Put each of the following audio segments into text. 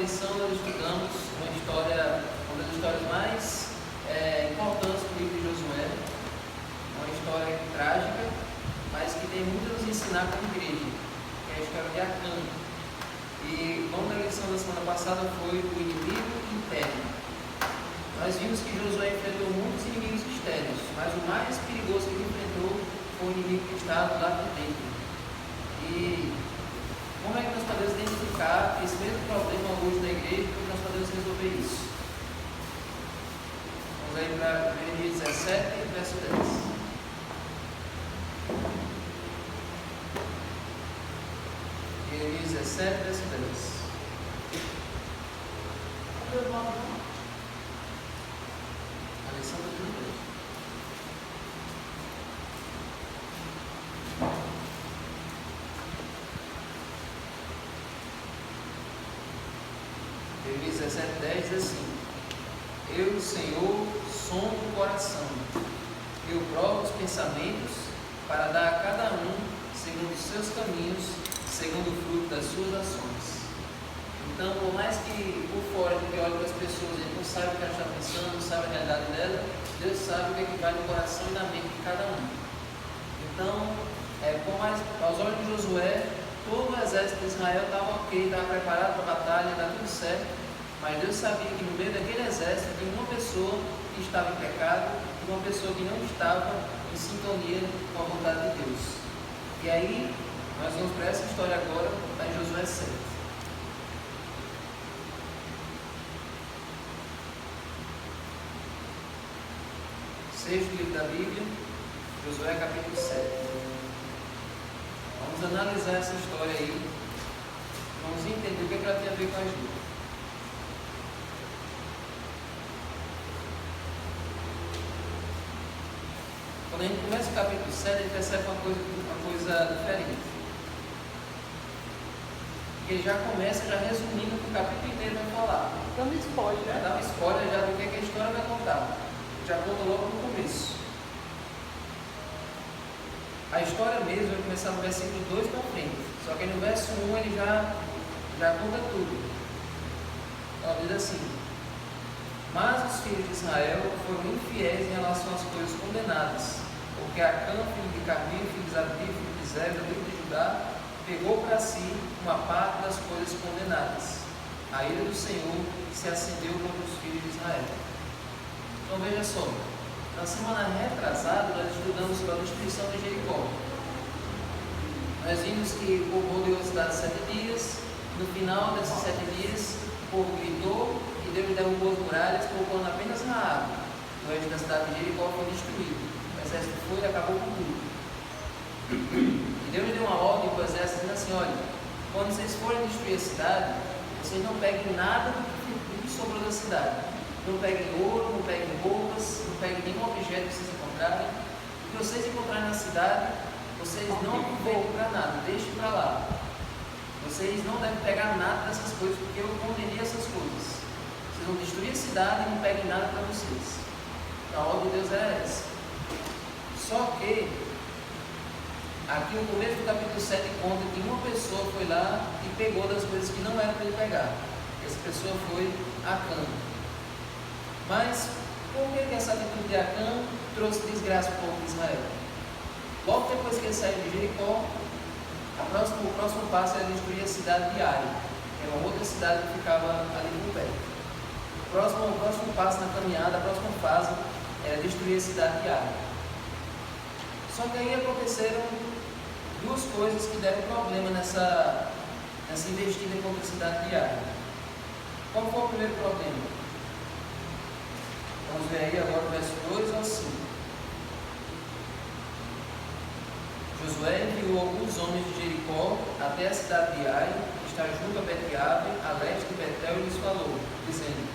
lição nós estudamos uma das histórias mais importantes do livro de Josué, uma história trágica, mas que tem muito a nos ensinar como igreja, que é a história de Acã. E o nome da lição da semana passada foi o inimigo interno. Nós vimos que Josué enfrentou muitos inimigos externos, mas o mais perigoso que ele enfrentou foi o inimigo que estava lá por dentro. E como é que nós podemos identificar esse mesmo problema hoje na igreja e como nós podemos resolver isso? Vamos aí para Jeremias 17, verso 10. Jeremias 17, verso 10. A lição do Deus. Jeremias 17, 10 diz assim: Eu, Senhor, sondo o coração, eu provo os pensamentos, para dar a cada um segundo os seus caminhos, segundo o fruto das suas ações. Então, por mais que por fora a gente olhe para as pessoas, a gente não sabe o que ela está pensando, não sabe a realidade dela, Deus sabe o que é que vai no coração e na mente de cada um. Então, por mais, aos olhos de Josué, todo o exército de Israel estava ok, estava preparado para a batalha, estava tudo certo, mas Deus sabia que no meio daquele exército tinha uma pessoa que estava em pecado e uma pessoa que não estava em sintonia com a vontade de Deus. E aí, nós vamos para essa história agora, está em Josué 7. Sexto livro da Bíblia, Josué capítulo 7. Vamos analisar essa história aí, vamos entender o que ela tem a ver com a gente. Quando a gente começa o capítulo 7, a gente percebe uma coisa diferente. Porque já começa resumindo o que o capítulo inteiro vai falar. Dando spoiler. Já dá um spoiler já do que a história vai contar. Já conta logo no começo. A história mesmo vai começar no versículo 2 para frente. Só que no verso 1 ele já conta tudo. Então diz assim: Mas os filhos de Israel foram infiéis em relação às coisas condenadas, porque Acã, filho de Carmi, filho de Zabdi, filho de Zebra, filho de Judá, pegou para si uma parte das coisas condenadas. A ira do Senhor se acendeu contra os filhos de Israel. Então veja só, na semana retrasada nós estudamos sobre a destruição de Jericó. Nós vimos que o povo rodeou a cidade 7 dias, no final desses 7 dias o povo gritou e Deus derrubou as muralhas, poupando apenas Raabe. O resto da cidade de Jericó foi destruído. O exército foi e acabou com tudo. E Deus deu uma ordem para o exército dizendo assim: olha, quando vocês forem destruir a cidade, vocês não peguem nada do que sobrou da cidade. Não peguem ouro, não peguem roupas, não peguem nenhum objeto que vocês encontrarem. O que vocês encontrarem na cidade, vocês não aproveitem para nada, deixem para lá. Vocês não devem pegar nada dessas coisas, porque eu condenei essas coisas. Vocês vão destruir a cidade e não peguem nada para vocês. A ordem de Deus era essa. Só que aqui no começo do capítulo 7 conta que uma pessoa foi lá e pegou das coisas que não eram para ele pegar. Essa pessoa foi Acã. Mas por que essa atitude de Acã trouxe desgraça para o povo de Israel? Logo depois que ele saiu de Jericó, o próximo passo era destruir a cidade de Ai, que era uma outra cidade que ficava ali por perto. O próximo passo na caminhada, a próxima fase, era destruir a cidade de Ai. Só que aí aconteceram duas coisas que deram problema nessa investida contra a cidade de Ai. Qual foi o primeiro problema? Vamos ver aí agora o verso 2 ao 5. Josué enviou alguns homens de Jericó até a cidade de Ai, que está junto a Bet-Aven, a leste de Betel, e lhes falou, dizendo: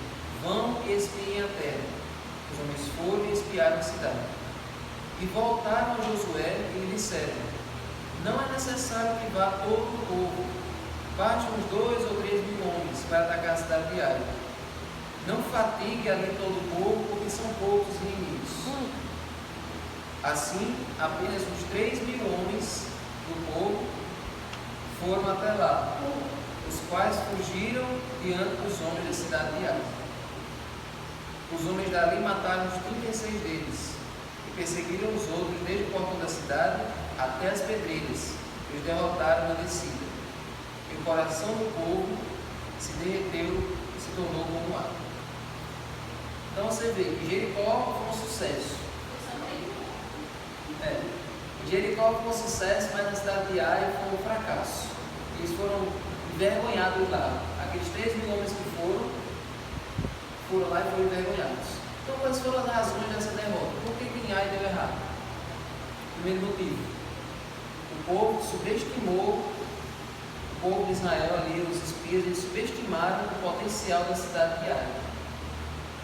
Vão e espiem a terra. Os homens foram e espiaram a cidade. E voltaram a Josué e lhe disseram: Não é necessário que vá todo o povo. Bate uns 2 ou 3 mil homens para atacar a cidade de Ai. Não fatigue ali todo o povo, porque são poucos inimigos. Assim, apenas uns 3 mil homens do povo foram até lá. O os quais fugiram diante dos homens da cidade de Ai. Os homens dali mataram os 36 deles, e perseguiram os outros desde o portão da cidade até as pedreiras, e os derrotaram na descida. E o coração do povo se derreteu e se tornou como água. Então você vê que Jericó foi um sucesso. Jericó foi um sucesso, mas na cidade de Ai foi um fracasso. Eles foram envergonhados lá. Aqueles 3.000 homens que foram lá e foram envergonhados. Então, quais foram as razões dessa derrota? Por que em Ai deu errado? Primeiro motivo: o povo subestimou, o povo de Israel ali, os espias, eles subestimaram o potencial da cidade de Ai.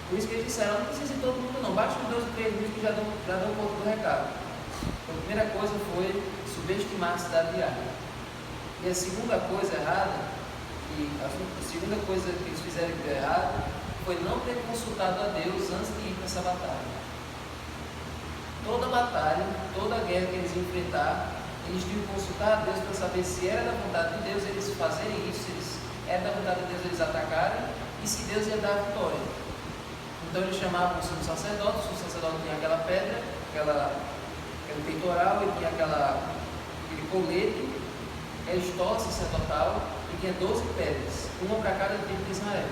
Por isso que eles disseram: não precisa de todo mundo não, basta os 2 ou 3 mil que já dão conta do recado. Então, a primeira coisa foi subestimar a cidade de Ai. E a segunda coisa errada, a segunda coisa que eles fizeram que deu errado, foi não ter consultado a Deus antes de ir para essa batalha. Toda batalha, toda guerra que eles iam enfrentar, eles tinham que consultar a Deus para saber se era da vontade de Deus eles fazerem isso, se era da vontade de Deus eles atacarem, e se Deus ia dar a vitória. Então eles chamavam o sumo sacerdote tinha aquela pedra, aquele peitoral, e tinha aquele colete, a estola sacerdotal, e tinha 12 pedras, uma para cada tribo de Israel.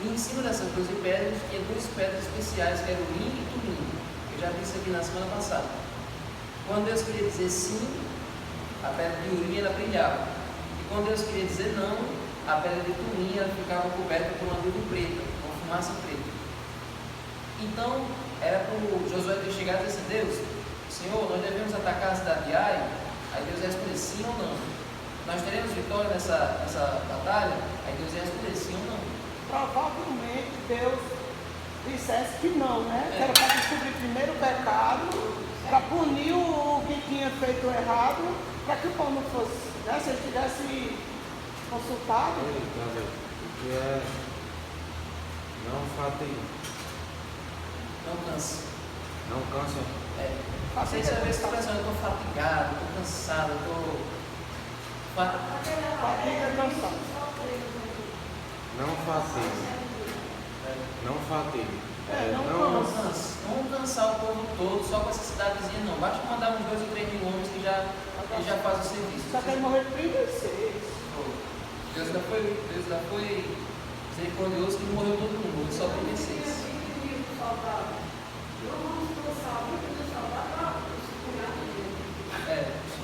E em cima dessas 12 pedras tinha 2 pedras especiais, que eram Urim e Tumim. Eu já disse aqui na semana passada. Quando Deus queria dizer sim, a pedra de Urim ela brilhava. E quando Deus queria dizer não, a pedra de Tumim ela ficava coberta por uma nuvem preta, uma fumaça preta. Então, era para o Josué ter chegado e dizer: Deus, Senhor, nós devemos atacar a cidade de Ai? Aí Deus ia responder sim ou não. Nós teremos vitória nessa batalha? Aí Deus ia responder sim ou não. Provavelmente Deus dissesse que não, né? Que era para descobrir primeiro o pecado, para punir o que tinha feito errado, para que o povo não fosse, né? Se ele tivesse consultado. Que é não fatem. Não cansa. Não cansa. Você já vê essa expressão: eu estou fatigado, estou cansado, estou. Fatiga cansado. Não fatigue. Não fatigue. Não cansar o povo todo só com essa cidadezinha, não. Basta mandar uns 2 ou 3 mil homens que já faz o serviço. Só quer morrer 36. Deus ainda foi misericordioso que não morreu todo mundo, morreu só 36.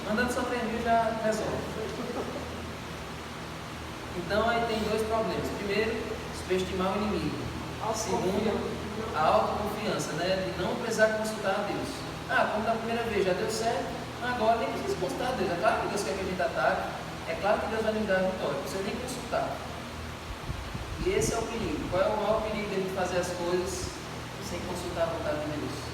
Mandando só 3 mil já resolve. Então aí tem 2 problemas. Primeiro, subestimar o inimigo. Segundo, a autoconfiança, né? De não precisar consultar a Deus. Como da primeira vez já deu certo, agora nem precisa consultar a Deus. É claro que Deus quer que a gente ataque, é claro que Deus vai nos dar a vitória, não precisa nem consultar. E esse é o perigo. Qual é o maior perigo de a gente fazer as coisas sem consultar a vontade de Deus?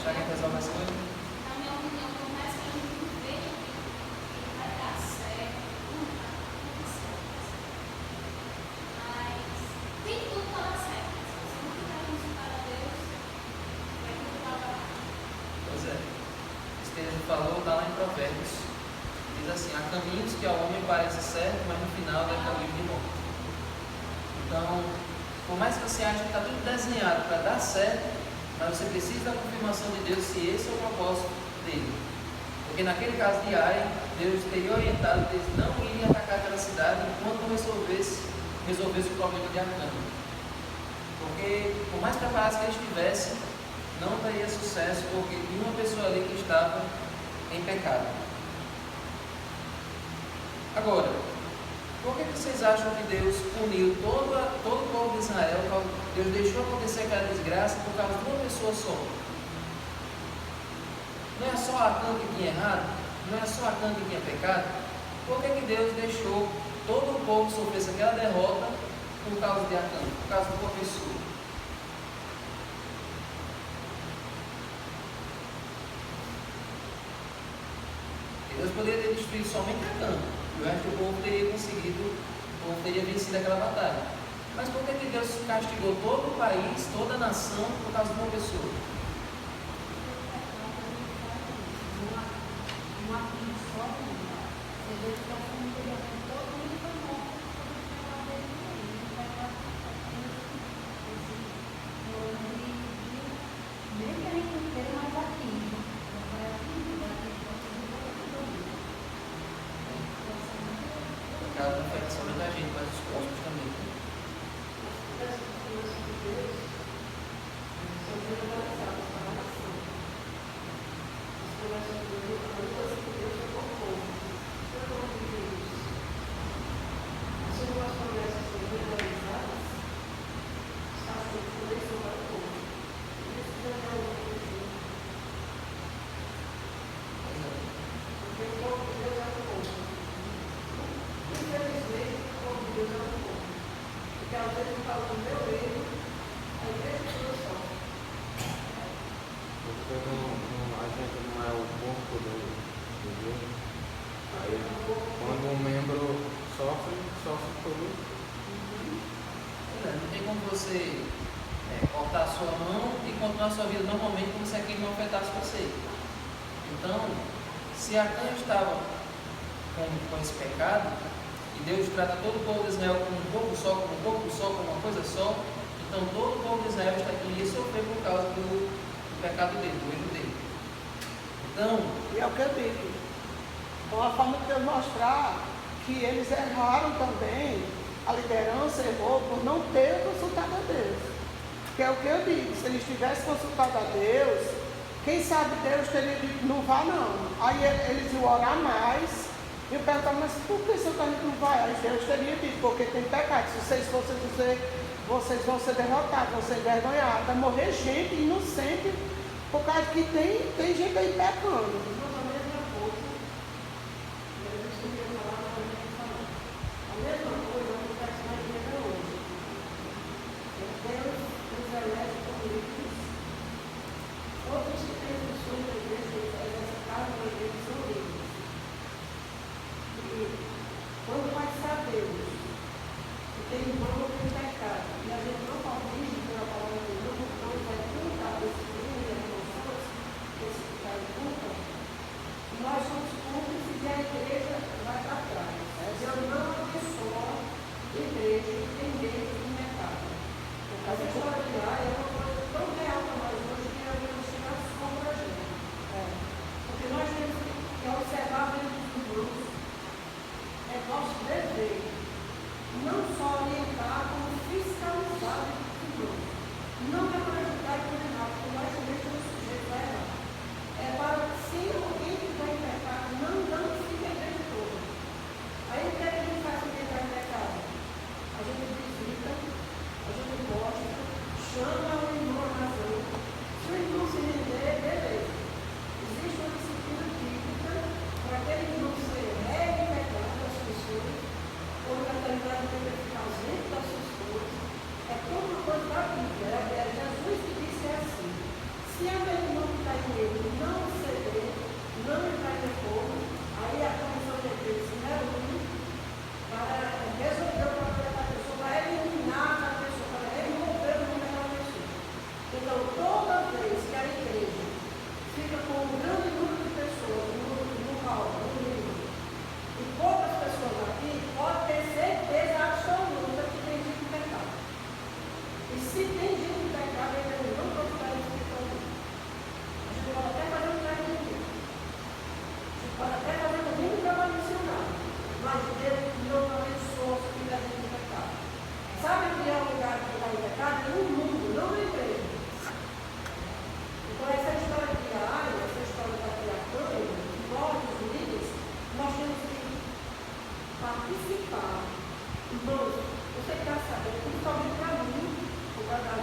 Já quer resolver mais coisas? Na minha opinião, por mais que a gente veja que vai dar certo, não vai dar certo. Mas tem tudo para dar certo. Se você não ficar consultado a Deus, vai tudo para dar. Pois é. Isso que ele falou está lá em Provérbios. Diz assim: há caminhos que ao homem parece certo, mas no final é caminho de morte. Então, por mais que você ache que está tudo desenhado para dar certo, mas você precisa da confirmação de Deus se esse é o propósito dele. Porque naquele caso de Ai, Deus teria orientado que eles não iriam atacar aquela cidade enquanto não resolvesse o problema de Acã. Porque, por mais preparados que eles estivessem, não daria sucesso, porque tinha uma pessoa ali que estava em pecado. Agora, por que vocês acham que Deus puniu todo o povo de Israel? Deus deixou acontecer aquela desgraça por causa de uma pessoa só? Não é só Acã que tinha errado? Não é só Acã que tinha pecado? Por que Deus deixou todo o povo sofrer aquela derrota por causa de Acã, por causa de uma pessoa? Deus poderia ter destruído somente Acã. O resto do povo teria vencido aquela batalha. Mas por que Deus castigou todo o país, toda a nação, por causa de uma pessoa? Por causa da infecção da gente, mas os corpos também. Porque a gente não é o corpo de Deus. Aí, quando um membro sofre tudo. Não tem como você cortar a sua mão e continuar a sua vida normalmente como se aquilo não afetasse você. Então, se Acã estava com esse pecado, e Deus trata todo o povo de Israel como um corpo só, como uma coisa só, então todo o povo de Israel iria sofrer por causa do pecado dele, do erro dele. Então, E é o que eu digo. Uma forma de Deus mostrar que eles erraram também, a liderança errou por não ter consultado a Deus. Que é o que eu digo, se eles tivessem consultado a Deus, quem sabe Deus teria dito, não vá não. Aí eles iam orar mais, e eu perguntava, mas por que seu carro não vai? Aí Deus teria dito, porque tem pecado. Se vocês fossem dizer, vocês vão ser derrotados, vão ser envergonhados. Vai morrer gente inocente, por causa que tem gente aí pecando. Outros que têm funções da igreja, essa casa da igreja são livres. E quando vai saber que tem irmão ou tem pecado, e a gente não corrige pela palavra de Deus, não vai contar desse crime, das emoções, desse pecado de culpa, nós somos cúmplices e a igreja vai para trás. Deus não abençoa a igreja que tem medo do mercado. Essa história de lá é uma coisa tão real para nós hoje que a gente chega só para a gente. Porque nós temos que observar dentro dos irmãos, é nosso dever, não só orientar, como fiscalizar dentro dos irmãos. Não é para ajudar e condenar, porque nós também somos sujeitos a errar. É para que se alguém estiver em pecado, não danifique a igreja toda. Aí o que é que a gente faz quando entrar em pecado? A gente visita, a gente mostra, chama o irmão à razão. Se o irmão se render, beleza. Existe uma disciplina bíblica para aquele irmão ser regra e pecado das pessoas, ou na realidade dele ficar ausente das suas coisas. É toda uma coisa da Bíblia. É Jesus que disse assim: se aquele irmão que está em ele não ceder, não entrar em fogo, aí a comissão de Deus se reúne para resolver o problema da pessoa, para eliminar a pessoa, para remover o nome daquela pessoa. Então, toda vez que a igreja fica com um grande número de pessoas no palco, no livro, e poucas pessoas aqui, pode ter certeza absoluta que tem gente de pecado. E se tem gente de pecado, a igreja não pode ficar espiritualmente. A gente pode até fazer um trabalho de Deus. A gente pode até fazer também um trabalho missionário. Mas Deus não abençoa os que da gente de pecado. Sabe que é um lugar que está em pecado? No mundo, não na igreja. Então essa história de Ai, essa história da criatura, de nós, os líderes, nós temos que participar. Irmãos, você está sabendo, principalmente para mim, por causa da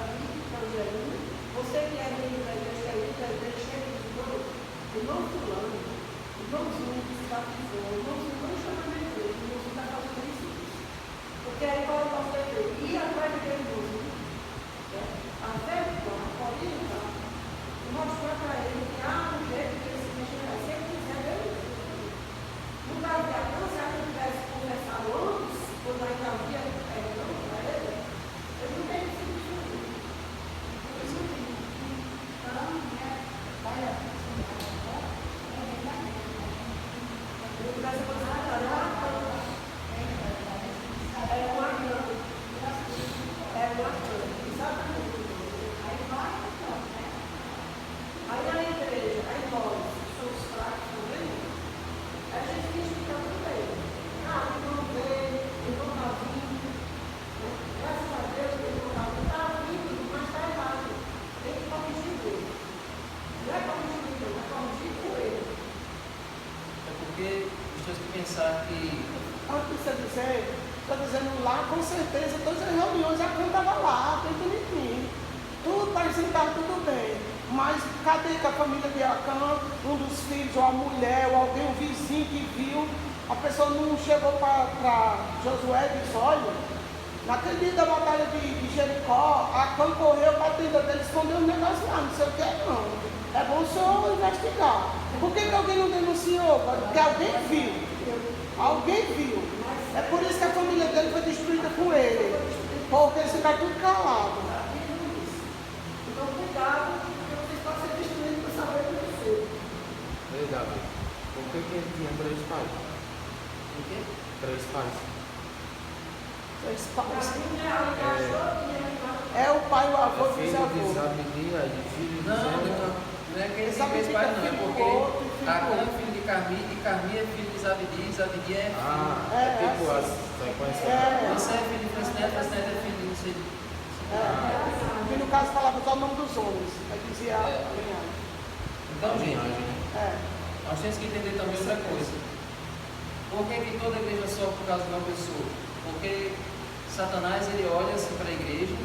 sabe que Antes de você dizer, estou dizendo lá, com certeza, todas as reuniões a Cã estava lá, bem bonitinho. Tudo parecia que estava tudo bem. Mas cadê que a família de Acã, um dos filhos, ou a mulher, ou alguém, um vizinho que viu, a pessoa não chegou para Josué e disse, olha, naquele dia da batalha de Jericó, Acã correu para a tenda dele, escondeu um negócio lá, não sei o que é não. É bom o senhor investigar. Por que alguém não denunciou? Porque alguém viu. Alguém viu. É por isso que a família dele foi destruída com ele. Porque eles ficaram tudo calados. Então, cuidado, porque vocês podem ser destruídos por saber do que ser. Ei, Davi, por que ele tinha 3 pais? o quê? 3 pais. É o pai, o avô, É o filho de bisavô. Zabidia, de filho de Não, Zélia. não é que ele tem Zabdi 3 pais, não. É filho porque do outro e filho do Acã é outro. filho de Carmi é filho de Zabdi é filho. Ah, É, é tipo é a assim. sequência. É. Você é filho de Fresneto é filho de não sei. Que no caso falava só o nome dos homens. Aí dizia a linhagem. Então, gente, Linhagem. É. nós temos que entender também outra coisa. Por que toda a igreja sofre por causa de uma pessoa? Porque Satanás ele olha assim para a igreja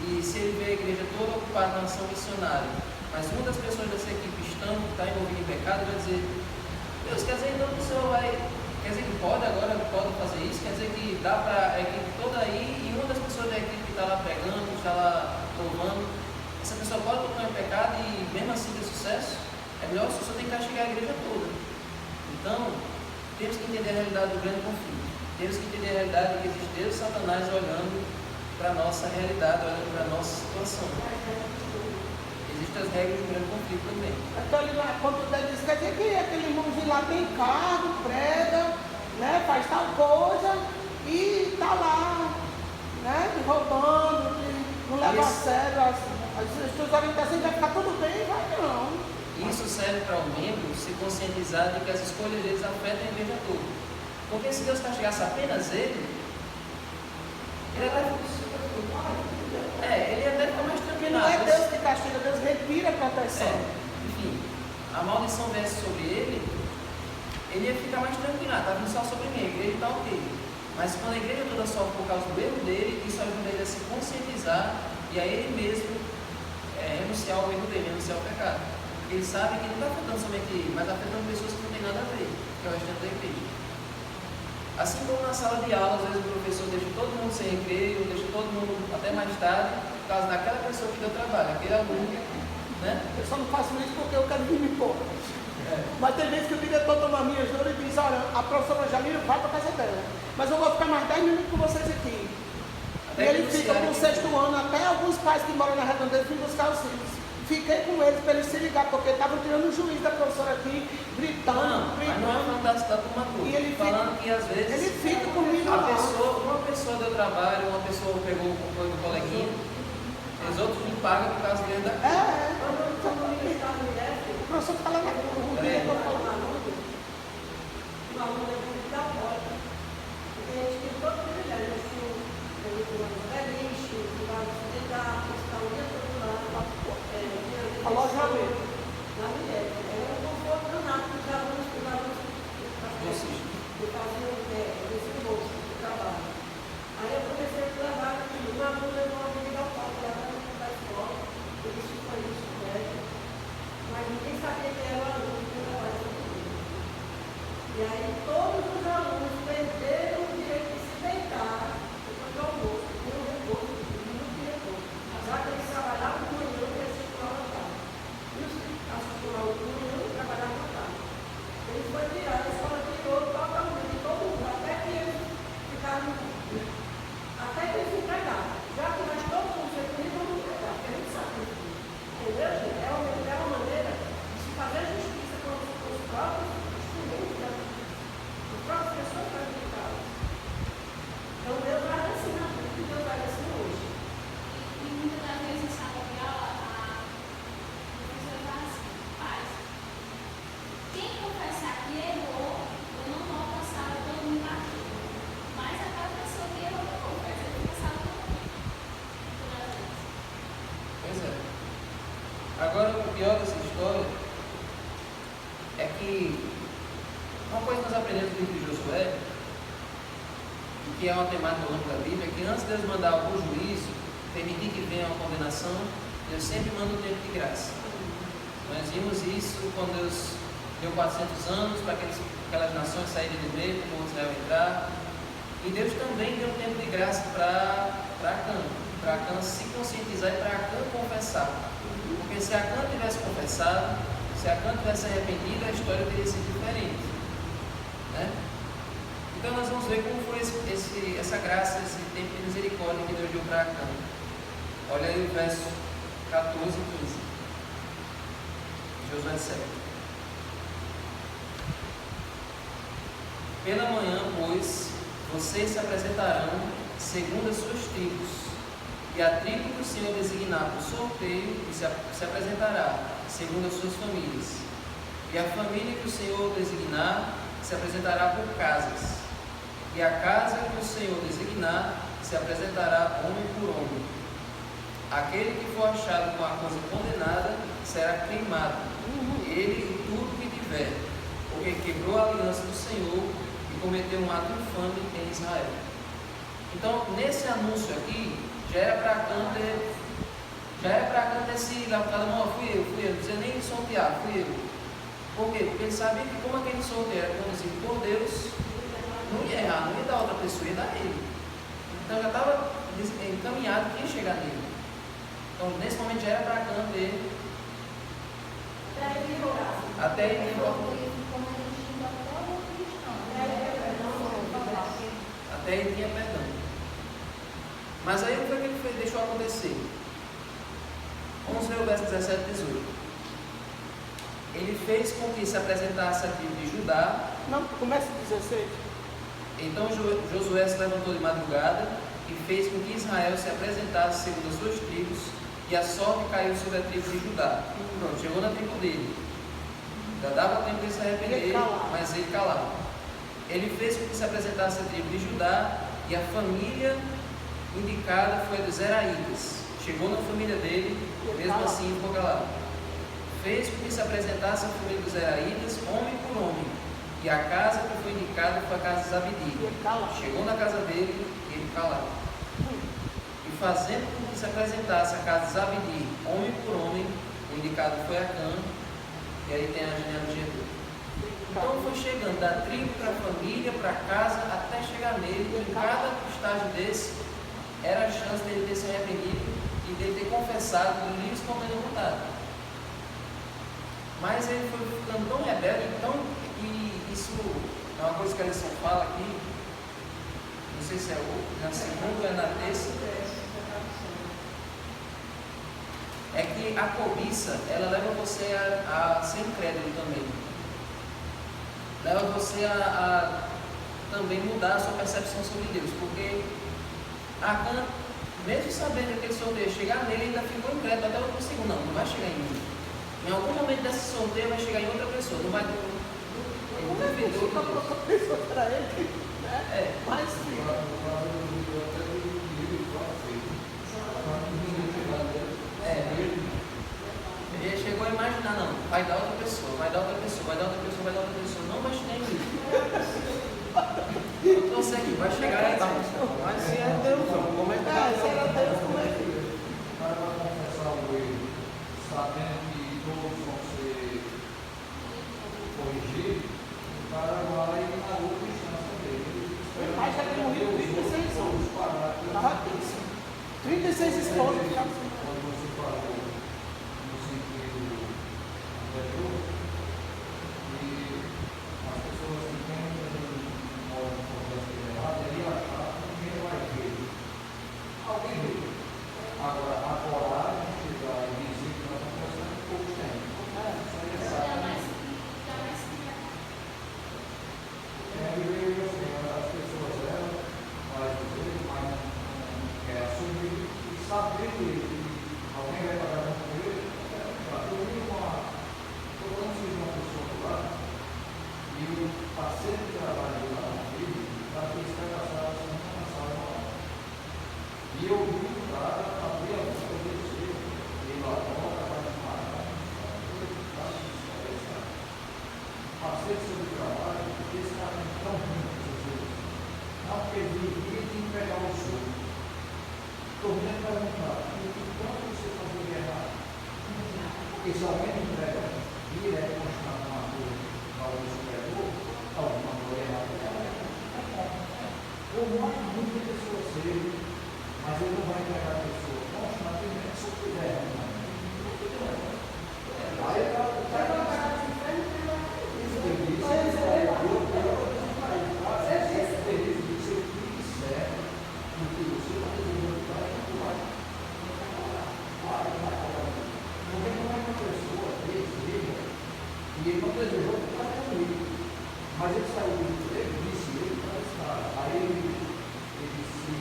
e se ele vê a igreja toda ocupada na ação missionária, mas uma das pessoas dessa equipe está envolvida em pecado, vai dizer, Deus, quer dizer então que o senhor vai, quer dizer que pode fazer isso, quer dizer que dá para a equipe toda aí e uma das pessoas da equipe que está lá pregando, que está lá louvando, essa pessoa pode tocar em pecado e mesmo assim ter sucesso? É melhor se o senhor tem que castigar a igreja toda. Então, temos que entender a realidade do grande conflito. Temos que entender a realidade de que existe Deus e Satanás olhando para a nossa realidade, olhando para a nossa situação. Existem as regras do grande conflito também. Então ele lá, quando ele diz, quer dizer que aquele irmãozinho lá tem cargo, prega, né, faz tal coisa e está lá, né, roubando, não leva a sério as suas orientações, vai ficar tudo bem, vai não. Isso serve para o membro se conscientizar de que as escolhas deles afetam a igreja toda. Porque se Deus castigasse apenas ele ele até fica mais Porque tranquilo. não é Deus que castiga, Deus retira a proteção. Enfim, a maldição viesse sobre ele ia ficar mais tranquilo. Está vindo só sobre mim, a igreja está ok. Mas quando a igreja toda sofre por causa do erro dele, isso ajuda ele a se conscientizar e a ele mesmo renunciar ao erro dele, renunciar ao pecado. Porque ele sabe que não está afetando somente ele, mas afetando pessoas que não têm nada a ver, que é o restante da igreja. Assim como na sala de aula, às vezes o professor deixa todo mundo sem recreio, deixa todo mundo até mais tarde, por causa daquela pessoa que deu trabalho, aquele aluno, né? Eu só não faço isso porque eu quero vir me pôr. Mas tem vezes que o diretor toma minhas dores e diz, olha, a professora Jamila vai para casa dela, mas eu vou ficar mais 10 minutos com vocês aqui. Até E ele que fica Luciane com o 6º ano, até alguns pais que moram na redondeza vêm buscar os filhos. Fiquei com eles para eles se ligar, porque estavam tirando o juiz da professora aqui, gritando, Não, mas não é falando da turma toda. E ele falando fica- que às vezes Ele fica comigo lá. uma pessoa deu trabalho, uma pessoa pegou o coleguinha, os outros não pagam por causa dele da O professor fala na rua, o diretor fala na rua. Uma aluna muito da porta. Porque a gente tem todo o privilégio. Eu fui no beliche, fui lá no estudar, está o dia todo lá. Alojamento. Na mulher. Era um conforto danado para os alunos, de fazer esse bolso de trabalho. Aí eu comecei a trabalhar aqui. Uma aluna levou uma amiga ao palco lá da escola. Isso foi isso, mas ninguém sabia que era o aluno que trabalhava comigo. E aí todos os alunos perderam o direito de se deitar depois do almoço, com o repouso do diretor. Já que eles trabalhavam de manhã e assistiam à tarde. E os que assistiam ao de manhã trabalhavam à tarde. Eles foram tirar, a escola tirou totalmente de todo mundo, até que eles ficaram, até que eles entregaram. Já que nós todos somos reunidos, vamos entregar, porque a gente sabe disso. Entendeu, gente? É uma maneira de se fazer justiça com os próprios instrumentos, as próprias pessoas prejudicadas. Então Deus vai assim na vida e Deus vai assim hoje. E muitas das vezes em sala de aula, a professora fala assim, paz, quem confessar que errou, eu não volto à sala, todo mundo está aqui. Mas aquela pessoa que errou não confessa, ele fica a sala toda aqui. Todas as vezes. Pois é. Agora, o pior dessa história é que Uma coisa que nós aprendemos no livro de Josué, que é uma temática ao longo da Bíblia, é que antes de Deus mandar algum juízo, permitir que venha uma condenação, Deus sempre manda um tempo de graça. Nós vimos isso quando Deus deu 400 anos para aquelas nações saírem do meio, para o povo de Israel entrar. E Deus também deu um tempo de graça para Acã se conscientizar e para Acã confessar. Porque se Acã tivesse confessado, se Acã tivesse arrependido, a história teria sido diferente. Né? Então nós vamos ver como foi essa graça, esse tempo de misericórdia que Deus deu para Acã. Olha aí o verso 14 e 15. Josué 7. Pela manhã, pois, vocês se apresentarão segundo as suas tribos, e a tribo que o Senhor designar por sorteio se apresentará segundo as suas famílias, e a família que o Senhor designar se apresentará por casas, e a casa que o Senhor designar se apresentará homem por homem. Aquele que for achado com a coisa condenada será queimado, ele e tudo que tiver, porque quebrou a aliança do Senhor e cometeu um ato infame em Israel. Então, nesse anúncio aqui, já era para Acã ter se levantado, não, fui eu, não precisa nem sortear, fui eu. Por quê? Porque ele sabia que como aquele sorteio era conduzido por Deus, não ia errar, não ia dar outra pessoa, ia dar ele. Então já estava encaminhado que ia chegar nele. Então, nesse momento já era para Acã ter. Até ele tinha perdão. Mas aí o que ele deixou acontecer? Vamos ver o verso 17 e 18. Ele fez com que se apresentasse a tribo de Judá. Não, começa 16. Então Josué se levantou de madrugada e fez com que Israel se apresentasse segundo as suas tribos, e a sorte caiu sobre a tribo de Judá. Pronto, chegou na tribo dele. Já dava tempo de se arrepender, mas ele calava. Ele fez com que se apresentasse a tribo de Judá, e a família indicada foi a dos Zeraitas. Chegou na família dele, mesmo assim ficou calado. Fez com que se apresentasse a família dos Zeraitas, homem por homem, e a casa que foi indicada foi a casa de Zabdi. Chegou na casa dele e ele calado. E fazendo com que se apresentasse a casa de Zabdi, homem por homem, o indicado foi Acã, e aí tem a genealogia dele. Então foi chegando da tribo para a família, para a casa, até chegar nele. Em cada estágio desse, era a chance dele ter se arrependido e dele ter confessado do livro como ele vontade. Mas ele foi ficando tão rebelde, e isso é uma coisa que a lição fala aqui, não sei se é na segunda ou é na terça, é que a cobiça, ela leva você a ser incrédulo também. Leva você a também mudar a sua percepção sobre Deus, porque Acã, mesmo sabendo que aquele sorteio ia chegar nele, ainda ficou incrédulo até o último segundo. Não vai chegar em mim. Em algum momento desse sorteio vai chegar em outra pessoa. Não vai. Como é que fica para outra pessoa para ele? Né? Mas ele chegou a imaginar, não, vai dar outra pessoa, vai dar outra pessoa, vai dar outra pessoa, vai dar outra pessoa, não vai chegar em mim. Eu trouxe aqui, vai chegar aí. Mas se é Deus, como é que se era Deus, como é que O cara vai confessar o erro, sabendo que todos vão ser corrigidos, o cara vai na outra instância dele. Meu pai já tem morrido 36 anos. Estava 36 esposas. Quando você falou no sentido anterior, e as pessoas que têm um modo de conversa errado, ele achar que ninguém vai ver. Alguém vê. Agora, a coragem de chegar e dizer que nós estamos conversando com poucos tem. Isso aí é sabe. É viver assim, as pessoas eram, mas você, mas é assumir e saber que que ele vivia de entregar o sul. Estou vendo perguntar, quanto você fazia de errado? Porque se alguém entrega direto continuar com uma coisa para o superior, alguma coisa errada. Ou mais muita pessoa seja, mas ele não vai entregar a pessoa. Nossa, mas tem gente que só quiser. Aí ele vai pagar de frente pela isso que ele disse. Esse feliz de ser o que disser, o que você vai ter que vai. Porque não é uma pessoa deseja, e ele não desejou ficar comigo. Mas ele saiu do emprego, disse ele para estar. Aí ele se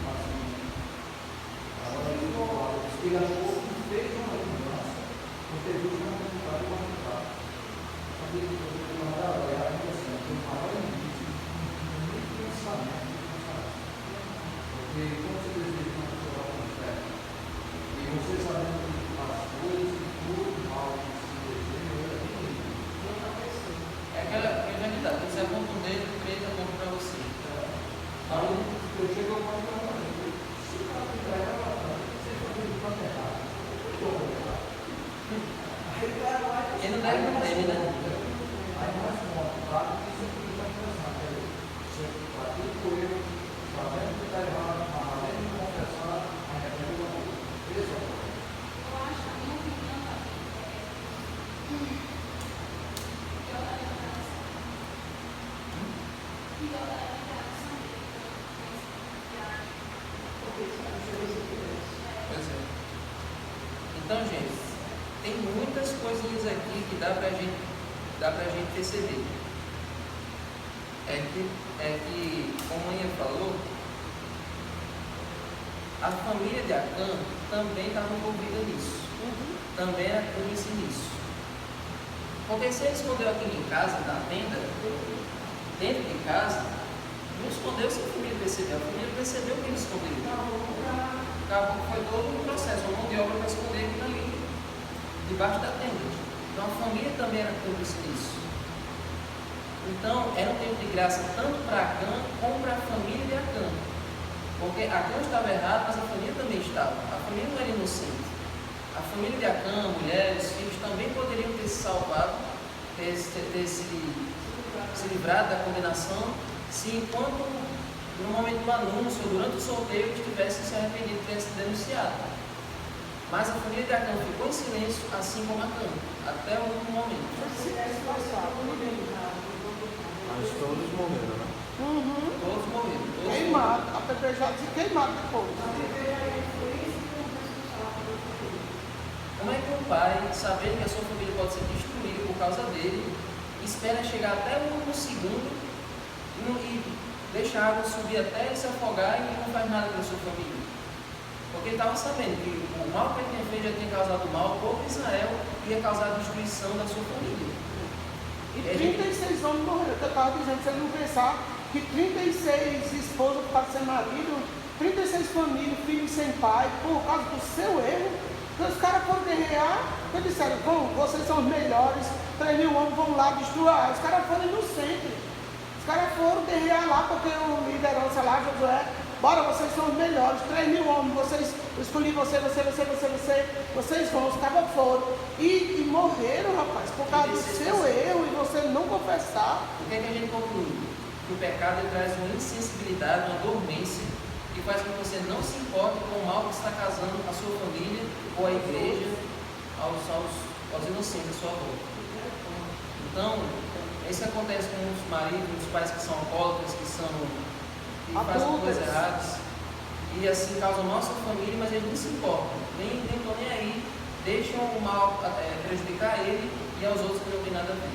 assim, agora ele achou que fez uma mudança, porque Deus não é vontade de machucar. Quando ele mandava, era assim, eu falava nisso, nem pensamento, porque quando você deseja uma pessoa concreta, e você sabendo que as coisas e tudo mal que se deseja, É aquela realidade, você aponta um dedo, o três aponta para você. aí eu chego ao ponto de falar, se o cara entregar lá atrás, você está fazendo o tanto errado, eu estou errado. Aí o cara vai. Ele não deve entender, né? Aí nós fomos, claro que isso aqui está interessante. Você pratica o erro, sabendo que está errado, mas além de confessar, arrepende o amor. Esse é o problema. Eu acho, a minha opinião, pior da revelação. Pior da revelação dele. Pois é. Então, gente, tem muitas coisinhas aqui que dá pra gente perceber. É que, como a Ian falou, a família de Acã também estava envolvida nisso. Também era cúmplice nisso. Porque se ele escondeu aquilo em casa, na tenda, dentro de casa, não escondeu se a família percebeu. A família percebeu que ele escondeu. Acabou que foi todo um processo, uma mão de obra para esconder aquilo ali, debaixo da tenda. Então a família também era cúmplice disso. Então era um tempo de graça tanto para Acã como para a família de Acã. Porque Acã estava errado, mas a família também estava. A família não era inocente. A família de Acã, mulheres, filhos, também poderiam ter se salvado, ter se livrado da condenação, se enquanto no momento do anúncio, ou durante o sorteio, eles tivessem se arrependido, tivessem denunciado. Mas a família de Acã ficou em silêncio, assim como Acã, até o último momento. Mas todos morreram, né? Todos morreram. Todos Queimado, apedrejado e queimado depois. Como é que um pai, sabendo que a sua família pode ser destruída por causa dele, espera chegar até o último segundo e deixa a água subir até ele se afogar e não faz nada pela sua família? Porque ele estava sabendo que o mal que ele tinha feito já tinha causado mal, o povo de Israel ia causar a destruição da sua família. E 36 homens morreram. Eu estava dizendo, se ele não pensar que 36 esposas para ser marido, 36 famílias, filhos sem pai, por causa do seu erro, os caras foram guerrear, eles disseram, bom, vocês são os melhores, 3.000 homens vão lá destruir. Os caras foram inocentes. Os caras foram guerrear lá, porque o liderança lá, Josué, bora, vocês são os melhores, 3.000 homens, eu escolhi vocês vão, os caras foram. E morreram, rapaz, por causa do seu erro e você não confessar. O que é que a gente conclui? Que o pecado ele traz uma insensibilidade, uma dormência, que faz com que você não se importe com o mal que está causando a sua família ou a igreja, aos inocentes à sua volta. Então, isso acontece com muitos maridos, muitos pais que são alcoólatras, que fazem coisas erradas, e assim causam nossa família, mas eles não se importam, nem estão nem aí, deixam o mal prejudicar ele e aos outros que não tem nada a ver.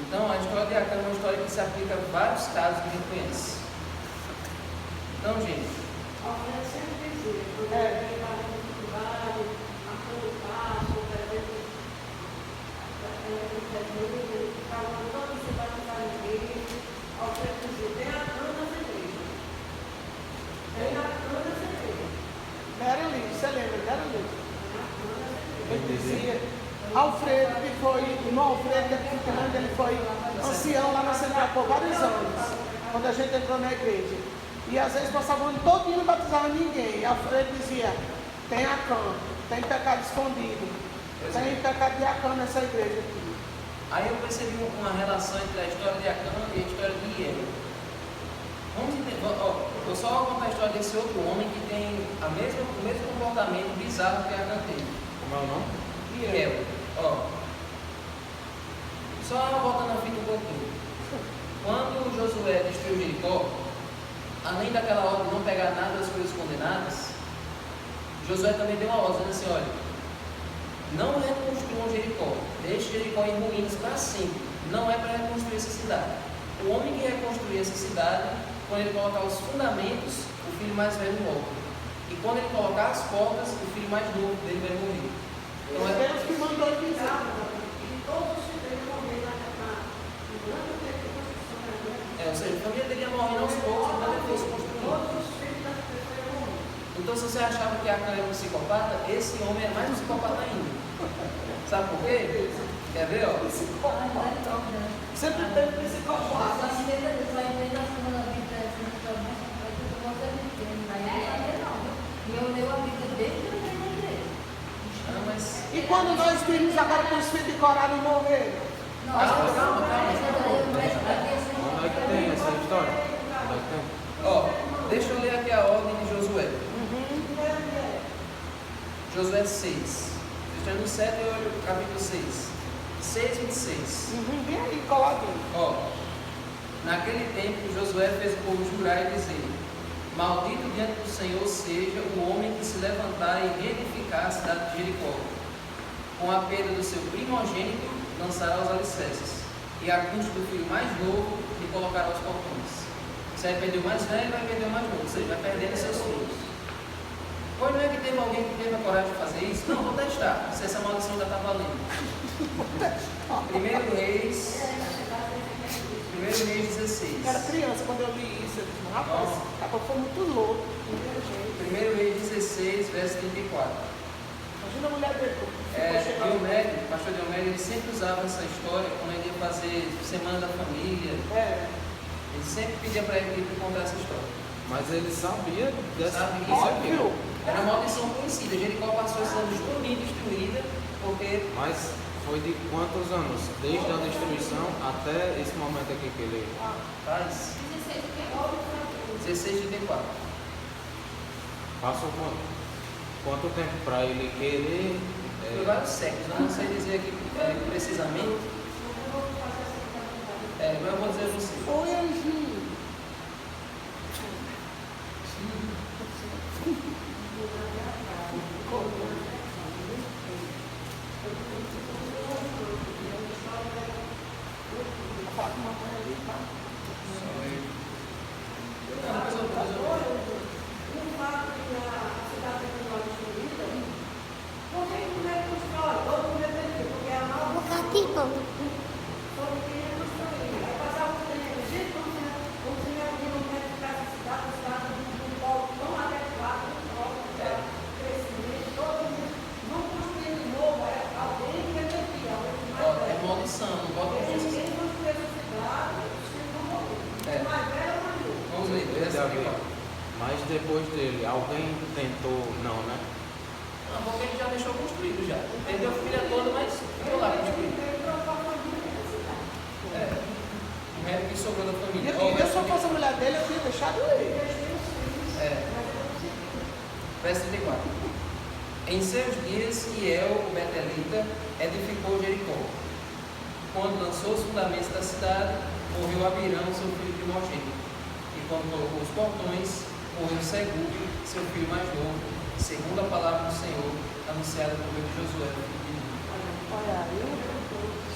Então, a história de Acã é uma história que se aplica a vários casos que a gente conhece. Então, gente. Alguém sempre dizer, porque ele está com dificuldade, a todo passo, o presente, quando você vai ficar na igreja, alguém dizer, tem a cama das igrejas. Tem a cama das igrejas. Era livre, você lembra, era livre. Ele dizia, Alfredo, que foi, irmão Alfredo, que aqui também, ele foi ancião lá na Central por vários anos, quando a gente entrou na igreja. E às vezes passava o ano todo e não batizava ninguém. E Alfredo dizia, tem Acã, tem pecado escondido, tem pecado de Acã nessa igreja aqui. Aí eu percebi uma relação entre a história de Acã e a história de Iel. Vamos entender, vou só contar a história desse outro homem que tem o mesmo comportamento bizarro que Acã teve. Como é o nome? Iel. Só voltando a fita um pouquinho. Quando Josué destruiu Jericó, além daquela ordem de não pegar nada das coisas condenadas, Josué também deu uma ordem dizendo assim, olha, não reconstruam Jericó, deixe Jericó em ruínas para sempre, não é para reconstruir essa cidade. O homem que reconstruir essa cidade, quando ele colocar os fundamentos, o filho mais velho morre. E quando ele colocar as portas, o filho mais novo dele vai morrer. Então é Deus que mandou dizer. E todos os filhos iam morrer durante o tempo de construção. ou seja, a família dele ia morrer aos poucos enquanto ele fosse construído. Todos os filhos das pessoas iam morrer. Então, se você achava que Acã era um psicopata, esse homem é mais psicopata ainda. Sabe por quê? Quer ver, ó? Sempre teve psicopata. Não, mas... E quando nós vimos agora que os filhos de Corá não morreram? Calma. Onde é que tem essa história? Onde é que tem? Ó, deixa eu ler aqui a ordem de Josué. Josué 6. Deixa no 7 e olho o capítulo 6. 6, 26. Vem aí, coladinho. Ó, naquele tempo Josué fez o povo jurar e dizer: maldito diante do Senhor seja o homem que se levantar e reedificar a cidade de Jericó. Com a perda do seu primogênito lançará os alicerces, e a custa do filho mais novo lhe colocará os portões. Se vai perder o mais velho, vai perder o mais novo, ou seja, vai perdendo seus filhos. Pois não é que teve alguém que teve a coragem de fazer isso? Não, vou testar, se essa maldição já está valendo. 1 Reis 16. Eu era criança quando eu li isso. Eu disse, rapaz, acabou foi muito louco. 1 Reis 16, verso 34. Imagina a mulher dele. O pastor Diomédio, ele sempre usava essa história quando ele ia fazer Semana da Família. Ele sempre pedia para ele contar essa história. Mas ele sabia dessa Sabe disso isso? aqui. Era uma maldição conhecida. Jericó passou esses anos todinho destruída, porque Mas foi de quantos anos? Desde a destruição até esse momento aqui que ele... faz 16, 34. Passou quanto tempo para ele querer... Foi vários séculos, eu não sei dizer aqui precisamente. Mas eu vou dizer a você. Foi anjinho. Mas depois dele, alguém tentou... Não, né? Não, porque ele já deixou construído já. Ele deu a família toda, mas ficou lá construído. O resto que sobrou da família. E se eu fosse a mulher dele, eu tinha deixado ele. Verso 34. Em seus dias, Iel, o Betelita, edificou Jericó. Quando lançou os fundamentos da cidade, morreu Abirão, seu filho primogênito. E quando colocou os portões, morreu Segub, seu filho mais novo, segundo a palavra do Senhor, anunciada por meio de Josué, filho de Nun. Olha,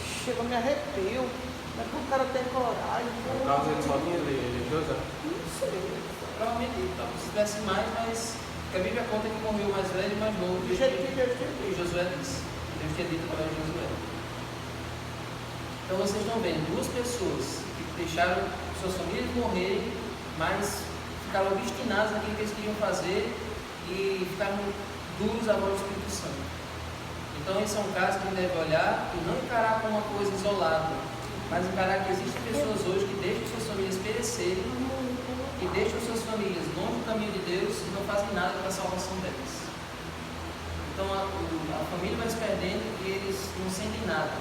chega, me arrepio. Não é para o cara ter coragem. No caso ele só tinha José. Não sei. Provavelmente talvez tivesse mais, mas a Bíblia conta que morreu o mais velho e o mais novo. Do jeito que Deus tinha E dito. Josué disse. Deus tinha dito através de Josué. Então vocês estão vendo duas pessoas que deixaram suas famílias morrerem, mas ficaram obstinados naquilo que eles queriam fazer e ficaram duros à voz do Espírito Santo. Então esse é um caso que a gente deve olhar e não encarar como uma coisa isolada, mas encarar que existem pessoas hoje que deixam suas famílias perecerem, que deixam suas famílias longe do caminho de Deus e não fazem nada para a salvação delas. Então a família vai se perdendo e eles não sentem nada.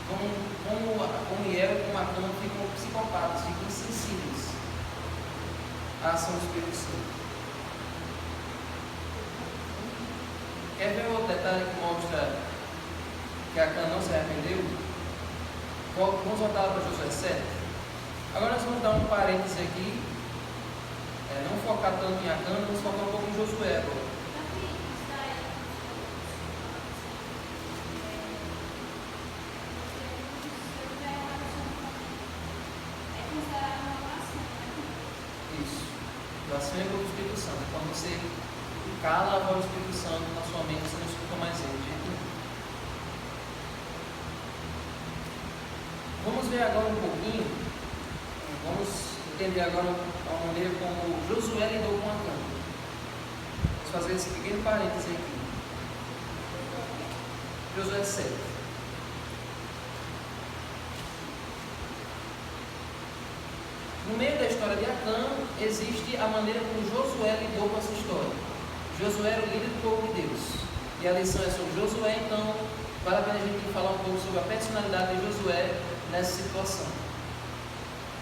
Como Iel e como Acã ficam psicopatas, ficam insensíveis à ação do Espírito Santo. Quer ver outro detalhe que mostra que Acã não se arrependeu? Vamos voltar lá para Josué 7. Agora nós vamos dar um parêntese aqui, não focar tanto em Acã, vamos focar um pouco em Josué agora. Oração é contra o Espírito Santo. Quando você cala a voz do Espírito Santo na sua mente, você não escuta mais ele. De jeito nenhum. Vamos ver agora um pouquinho, vamos entender agora a maneira como Josué lidou com Acã. Vamos fazer esse pequeno parêntese aqui. Josué 7. No meio da história de Acã, existe a maneira como Josué lidou com essa história. Josué era o líder do povo de Deus. E a lição é sobre Josué, então vale a pena a gente falar um pouco sobre a personalidade de Josué nessa situação.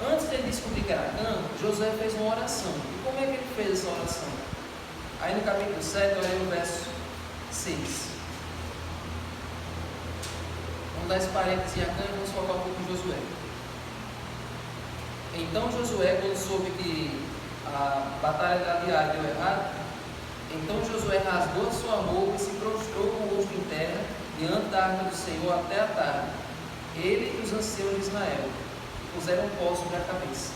Antes de ele descobrir que era Acã, Josué fez uma oração. E como é que ele fez essa oração? Aí no capítulo 7, olha no verso 6. Vamos dar esse parênteses em Acã e vamos focar um pouco em Josué. Então Josué, quando soube que a batalha de Ai deu errado, então Josué rasgou a sua roupa e se prostrou com o rosto em terra diante da arca do Senhor até a tarde. Ele e os anciãos de Israel puseram pó sobre a cabeça.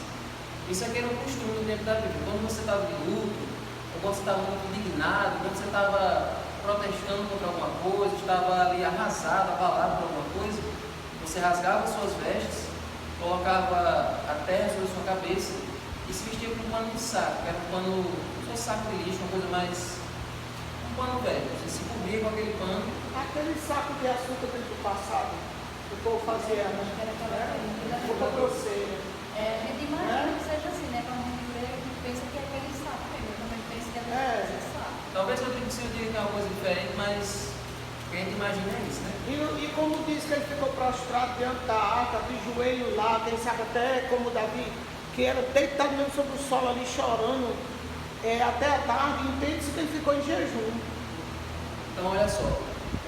Isso aqui era um costume no tempo da Bíblia. Quando você estava de luto, ou quando você estava muito indignado, quando você estava protestando contra alguma coisa, estava ali arrasado, abalado por alguma coisa, você rasgava suas vestes, colocava a terra sobre a sua cabeça e se vestia com um pano de saco, que era um pano, não fosse saco de lixo, uma coisa mais, um pano velho. Você se cobria com aquele pano. Aquele saco de açúcar do passado, que o povo fazia, né? Roupa grosseira. A gente imagina que seja assim, né? Quando a gente vê, a gente pensa que é aquele saco mesmo. Eu também penso que é aquele saco. Talvez eu diga que é uma coisa diferente, mas o que a gente imagina é isso, né? E como diz que ele ficou prostrado diante da arca, de joelho lá, quem sabe até como Davi, que era deitado mesmo sobre o solo ali chorando, até a tarde, entende-se que ele ficou em jejum. Então olha só,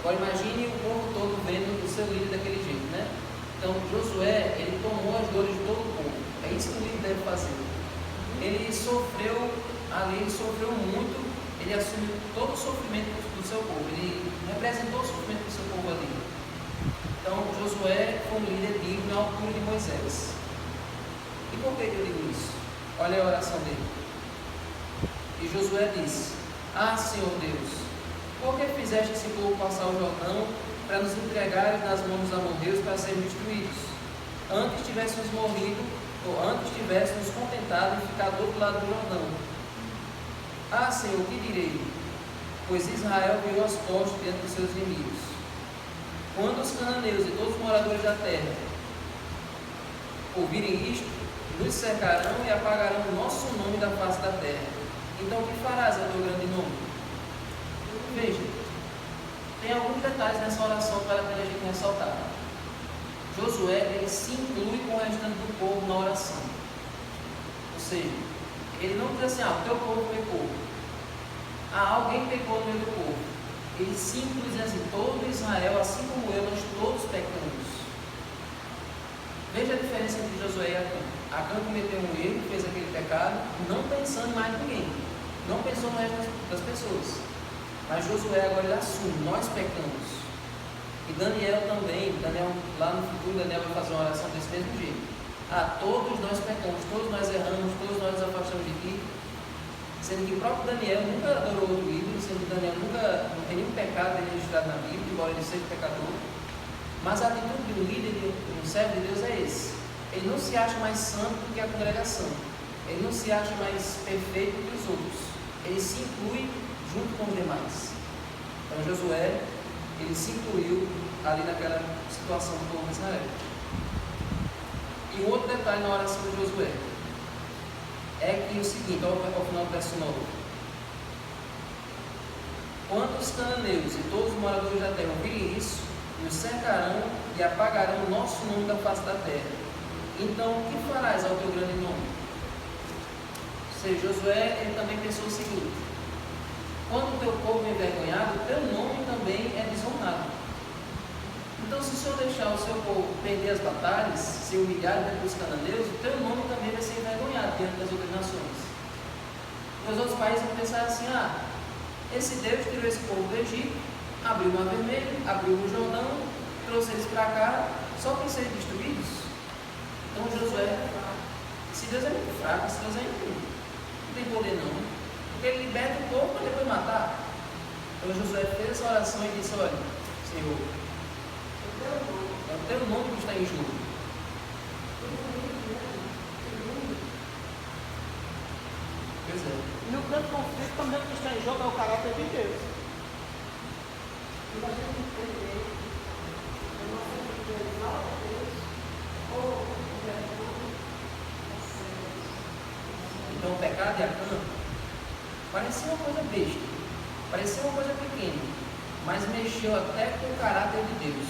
agora imagine o povo todo vendo o seu líder daquele jeito, né? Então Josué, ele tomou as dores de todo o povo, é isso que o líder deve fazer. Ele sofreu ali, ele sofreu muito, ele assumiu todo o sofrimento do seu povo, ele representou o sofrimento do seu povo ali. Então Josué foi um líder digno na altura de Moisés. E por que eu digo isso? Olha a oração dele. E Josué disse: Ah, Senhor Deus, por que fizeste esse povo passar o Jordão para nos entregares nas mãos dos amorreus para sermos destruídos? Antes tivéssemos morrido, ou antes tivéssemos contentado em ficar do outro lado do Jordão. Ah, Senhor, o que direi? Pois Israel virou as costas diante dos seus inimigos. Quando os cananeus e todos os moradores da terra ouvirem isto, nos cercarão e apagarão o nosso nome da face da terra. Então o que farás a teu grande nome? Veja, tem alguns detalhes nessa oração que vale a pena a gente ressaltar. Josué, ele se inclui com o restante do povo na oração. Ou seja, ele não diz assim: o teu povo pecou. Alguém pecou no meio do povo. Ele se inclui dizendo assim: todo Israel, assim como eu, nós todos pecamos. Veja a diferença entre Josué e Acã. Acã cometeu um erro, fez aquele pecado, não pensando mais em ninguém. Não pensou no resto das pessoas. Mas Josué agora ele assume: nós pecamos. E Daniel também, lá no futuro, Daniel vai fazer uma oração desse mesmo jeito. Todos nós pecamos, todos nós erramos, todos nós nos afastamos de ti. Sendo que o próprio Daniel nunca adorou outro ídolo, sendo que Daniel não tem nenhum pecado registrado na Bíblia, embora ele seja pecador. Mas a atitude do líder, de um servo de Deus, é esse. Ele não se acha mais santo do que a congregação. Ele não se acha mais perfeito do que os outros. Ele se inclui junto com os demais. Então Josué ele se incluiu ali naquela situação do povo de Israel. E um outro detalhe na oração de Josué é que o seguinte, ao final do verso 9: quando os cananeus e todos os moradores da terra ouvirem isso, nos cercarão e apagarão o nosso nome da face da terra. Então, o que farás ao teu grande nome? Ou seja, Josué ele também pensou o seguinte: quando o teu povo é envergonhado, o teu nome também é desonrado. Então, se o Senhor deixar o seu povo perder as batalhas, ser humilhado diante dos cananeus, o teu nome também vai ser envergonhado diante das outras nações. Os outros países vão pensar assim: esse Deus tirou esse povo do Egito, abriu o Mar Vermelho, abriu o Jordão, trouxe eles para cá, só para serem destruídos. Então Josué, esse Deus é muito fraco, esse Deus não tem poder não, porque ele liberta o povo para depois matar. Então Josué fez essa oração e disse: olha, Senhor, é o teu nome que está em jogo. Pois é. E o grande conflito também que está em jogo é o caráter de Deus. E a gente entender a nossa vida a Deus ou o vergonha Então o pecado de Acã parecia uma coisa besta, parecia uma coisa pequena, mas mexeu até com o caráter de Deus.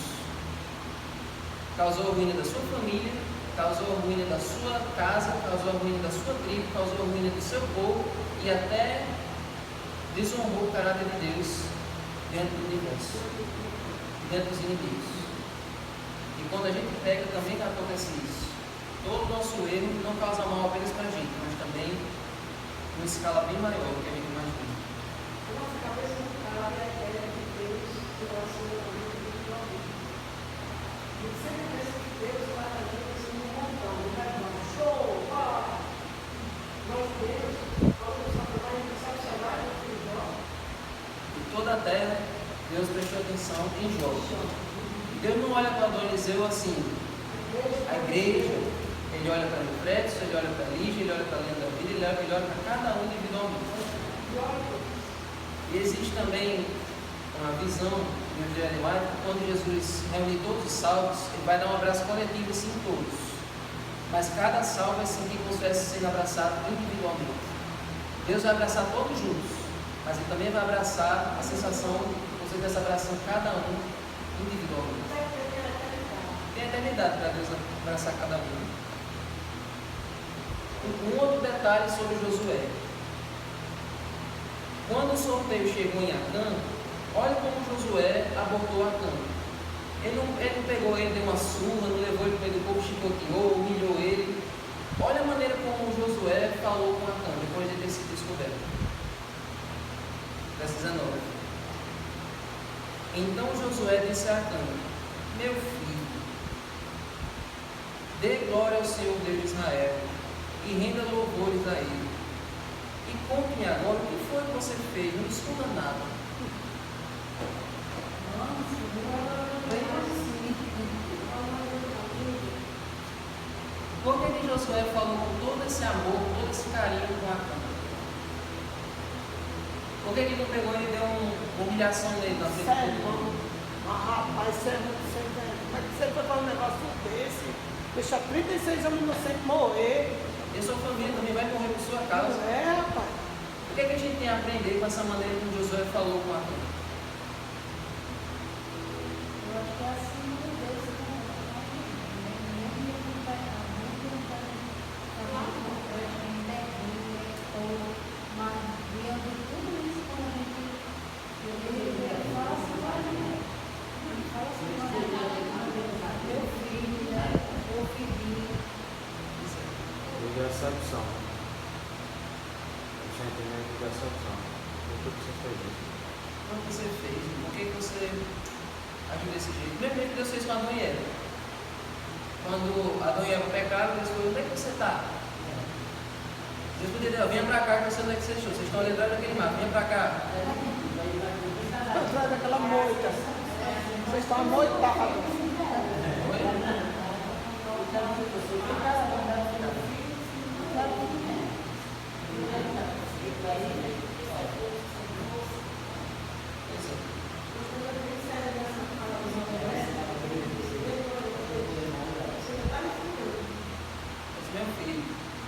Causou a ruína da sua família, causou a ruína da sua casa, causou a ruína da sua tribo, causou a ruína do seu povo e até desonrou o caráter de Deus dentro do universo, dentro dos inimigos. E quando a gente pega, também acontece isso. Todo nosso erro não causa mal apenas para a gente, mas também numa escala bem maior do que a gente imagina. a nossa cabeça não cabe a ideia de Deus em relação ao mundo individualmente. A gente sempre pensa que Deus vai a gente assim num montão, não vai dar um show, pá! Mas Deus, quando Deus está trabalhando, Ele sabe chamar o individual. E toda a terra, Deus prestou atenção em Jó. E Deus não olha para Dom Eliseu assim, a igreja, ele olha para Eufretes, ele olha para Lígia, ele olha para a Lenda da Vida, ele olha para cada um individualmente. E existe também uma visão do Evangelho Mágico, quando Jesus reúne todos os salvos, ele vai dar um abraço coletivo assim em todos. Mas cada salvo é sentir como se estivesse sendo abraçado individualmente. Deus vai abraçar todos juntos, mas ele também vai abraçar a sensação como se estivesse abraçando cada um individualmente. Tem a eternidade para Deus abraçar cada um. Um outro detalhe sobre Josué. Quando o sorteio chegou em Acã, olha como Josué abordou Acã. Ele não pegou ele, deu uma surra, não levou ele para o meio do povo, chicoteou, humilhou ele. Olha a maneira como Josué falou com Acã, depois de ter sido descoberto. Verso 19. Então Josué disse a Acã: meu filho, dê glória ao Senhor Deus de Israel e renda louvores a Ele. E conte-me agora o que foi que você fez, não esconda nada. Por que Josué falou com todo esse amor, com todo esse carinho com Acã? Por que ele não pegou e deu uma humilhação nele na frente Sério, de todo mundo? rapaz, você é muito sem vergonha. Como é que você foi falar um negócio desse? Deixa 36 anos inocentes morrer. E sua família também vai morrer por sua causa. Não é, rapaz. O que a gente tem a aprender com essa maneira como Josué falou com Acã? Eu acho que é assim que Deus se comunica. Mesmo que não vai estar muito, não vai falar com a gente, ou mas diante de tudo isso, quando a gente fala assim, fala assim, meu filho, meu filhinho. E decepção. O sentimento de decepção. Por tudo que você fez isso. O que você fez? Por que você agiu desse jeito? Primeiro que Deus fez com Adão e Eva. Quando Adão e Eva pecaram, Deus falou: onde é que você está? Deus podia dizer: venha para cá que eu sei onde é que você achou. Vocês estão ali atrás daquele mato, venha para cá. Atrás daquela moita. Vocês estão amoitados.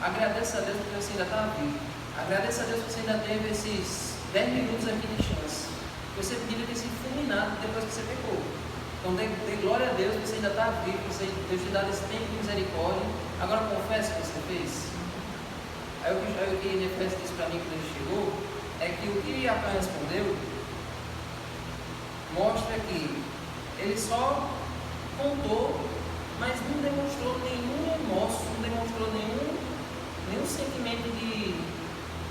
Agradeça a Deus porque você ainda está vivo. Agradeça a Deus porque você ainda teve esses 10 minutos aqui de chance. Você podia ter sido fulminado depois que você pecou. Então dê glória a Deus que você ainda está vivo, Deus te dá esse tempo de misericórdia. Agora confessa o que você fez. Aí o que Nefés disse para mim quando ele chegou é que o que Acã respondeu mostra que ele só contou, mas não demonstrou nenhum remorso, não demonstrou nenhum sentimento de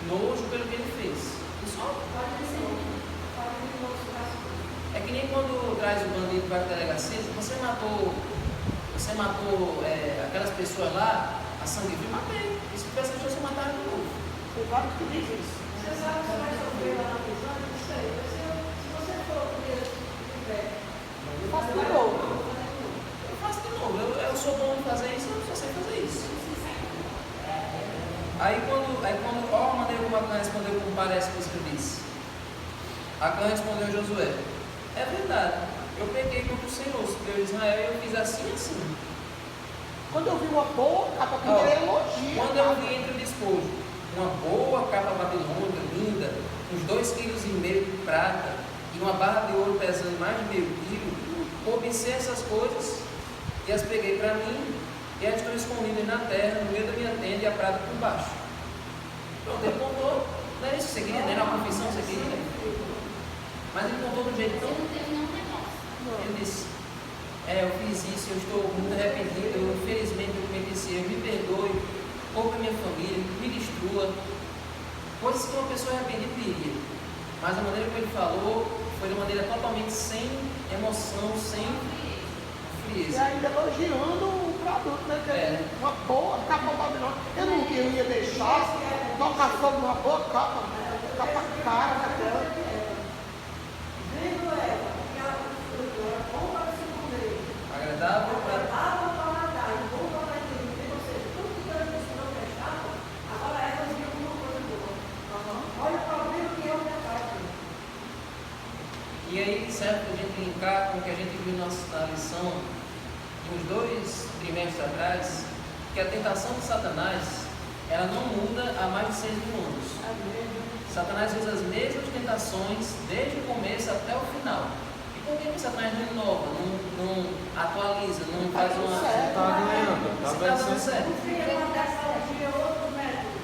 nojo pelo que ele fez. Ele só é que nem quando traz o bandido para a delegacia, você matou aquelas pessoas lá, a sangue vivo, matei. E se tivesse chance de matar de novo. Tem vários que dizem isso. Você sabe que você vai sofrer lá na prisão? Isso aí. Se você for de pé, Faço de novo. Eu faço de novo. Eu sou bom em fazer isso, eu só sei fazer isso. Aí quando ó a maneira como Acã respondeu, como parece que você disse. Acã respondeu a Josué: é verdade, eu peguei contra o Senhor, Deus de Israel, e eu fiz assim e assim. Quando eu vi uma boa capa, primeiro é elogio. Quando eu vi entre o despojo uma boa capa babilônica, linda, uns 2,5 kg de prata e uma barra de ouro pesando mais de meio quilo, observei essas coisas e as peguei para mim e as estou escondidas na terra, no meio da minha tenda e a prata por baixo. Pronto, ele contou, não era isso que você queria, não era uma confissão que você queria, mas ele contou do jeito tão... Você não teve nenhum negócio. Ele disse: eu fiz isso, eu estou muito arrependido, infelizmente eu cometi esse erro, me perdoe, poupa minha família, me destrua. Coisas que uma pessoa arrependida diria. Mas a maneira como ele falou foi de uma maneira totalmente sem emoção, sem E frieza. ainda elogiando o produto, né? Que uma boa capa babilônica. Eu não ia deixar tocar fogo numa boa capa. Capa cara daquela. vendo ela, que a fruta era bom para se comer, Agradável para... agradável para matar e bom para entender. Ou seja, tudo que Deus disse não prestava, agora elas viam como uma coisa boa. Olha o problema que é o pecado. E aí serve para a gente linkar com o que a gente viu na lição uns 2 trimestres atrás, que a tentação de Satanás, ela não muda há mais de 6 mil anos. Satanás usa as mesmas tentações desde o começo até o final. E por que Satanás não inova, não atualiza, não faz uma... Tá ganhando, tá Você está dando vencendo. certo. O filho é uma tecnologia, outros métodos.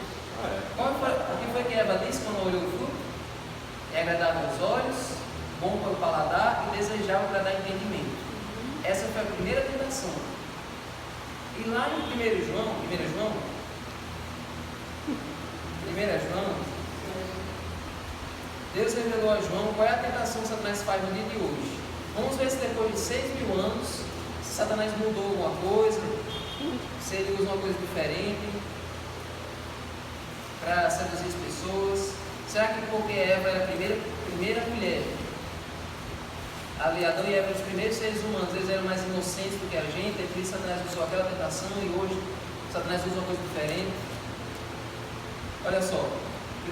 O que foi que Eva disse quando olhou o fruto? É agradável aos olhos, bom para o paladar e desejável para dar entendimento. Essa foi a primeira tentação. E lá em 1 João, Deus revelou a João qual é a tentação que Satanás faz no dia de hoje. Vamos ver se depois de 6.000 anos, se Satanás mudou alguma coisa, se ele usa uma coisa diferente para seduzir as pessoas. Será que porque Eva era a primeira mulher, ali Adão e Eva, os primeiros seres humanos, eles eram mais inocentes do que a gente, é por isso Satanás usou aquela tentação e hoje Satanás usa uma coisa diferente? Olha só, 1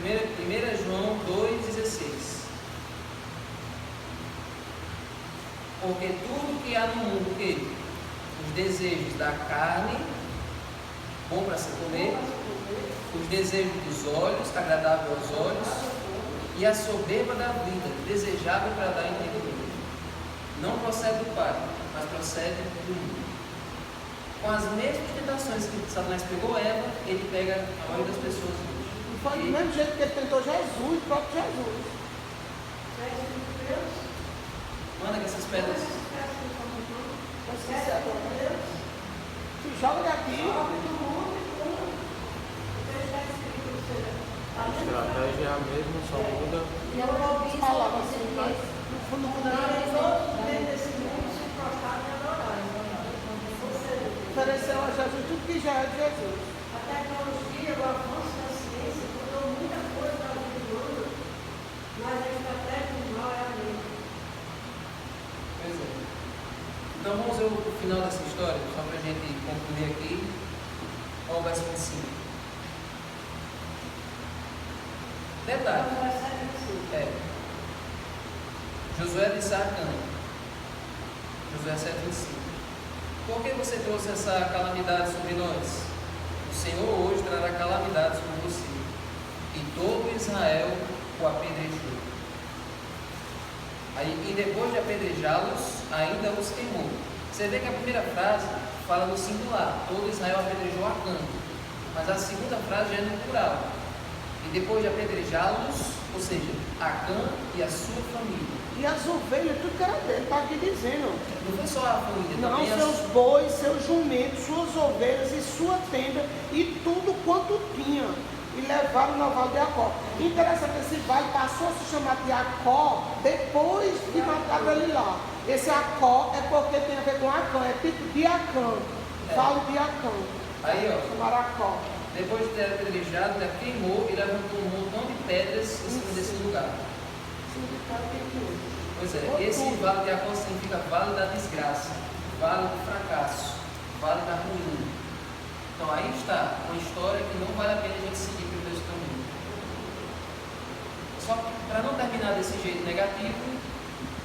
João 2,16. Porque tudo que há no mundo, o quê? Os desejos da carne, bom para se comer, os desejos dos olhos, agradável aos olhos, e a soberba da vida, desejável para dar entendimento. Não procede do Pai, mas procede do mundo. Com as mesmas tentações que Satanás pegou Eva, ele pega a maioria das pessoas hoje. E foi do mesmo jeito que ele tentou Jesus, o próprio Jesus. Manda que essas pedras. Se joga daqui. A estratégia é a mesma, só muda. E eu ouvi isso Falava com assim, você mas mesmo. no fundo Não, não todos dentro desse mundo se prostraram e adoraram. ofereceu a Jesus tudo que já é de Jesus. A tecnologia, o avanço da ciência, mudou muita coisa na vida do mundo, mas a estratégia do mal é a mesma. Pois é. Então vamos ver o final dessa história, só para a gente concluir aqui. Olha o versículo 5. Detalhe. Josué disse a Acã, Josué 7,25: Por que você trouxe essa calamidade sobre nós? O Senhor hoje trará calamidades sobre você. E todo Israel o apedrejou. Aí, e depois de apedrejá-los, ainda os queimou. Você vê que a primeira frase fala no singular, todo Israel apedrejou Acã. Mas a segunda frase já é no plural. E depois de apedrejá-los, ou seja, Acã e a sua família. E as ovelhas, tudo que era dele, está aqui dizendo. Não foi só a família, Não, também seus bois, seus jumentos, suas ovelhas e sua tenda e tudo quanto tinha. E levaram no vale de Jacó. Interessante, esse vale passou a se chamar de Jacó depois de matar ele lá. Esse Jacó é porque tem a ver com Acã, é tipo de Acã. Vale de Acã. Aí, ó. Chamaram Jacó. Depois de ter apedrejado, ainda queimou e levantou um montão de pedras em cima desse lugar. Pois é, esse vale de Jacó significa vale da desgraça, vale do fracasso, vale da ruína. Então aí está uma história que não vale a pena a gente seguir pelo mesmo caminho. Só que para não terminar desse jeito negativo,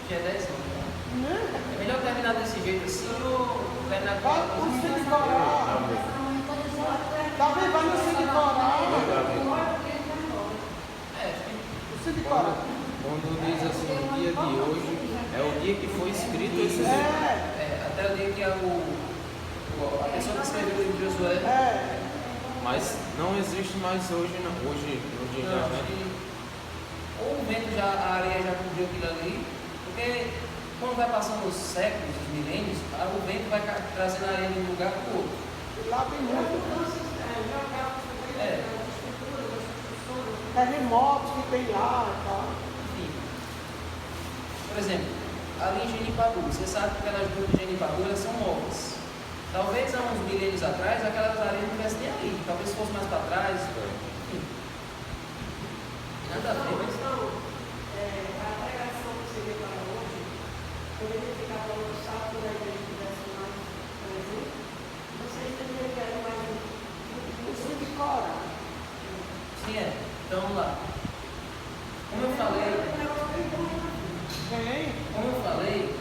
já é 10 anos. É melhor terminar desse jeito assim ou terminar com O filho de Corá. Talvez vai no filho de Corá. O filho de Corá. Quando diz assim, o dia de hoje, é o dia que foi escrito esse livro. até o dia que a pessoa que escreveu o livro de Josué. Mas não existe mais hoje, hoje no dia Não, de acho hoje. que ou o vento já, a areia já cobriu aquilo ali, porque quando vai passando os séculos, os milênios, o vento vai trazendo a areia de um lugar para o outro. Lá tem muito. É. Terremotos que tem lá e tal. Enfim. Por exemplo, ali em Genipabu, você sabe que aquelas dunas de Genipabu elas são novas. Talvez há uns milênios atrás aquelas areias não tivessem nem ali, talvez fosse mais para trás. Enfim. Nada a ver, mas a pregação que você vê para hoje, poderia ficar para o sábado da igreja que tivesse mais presente. Vocês teriam que era mais O filho de Corá. sim, é. Então vamos lá. Como eu falei,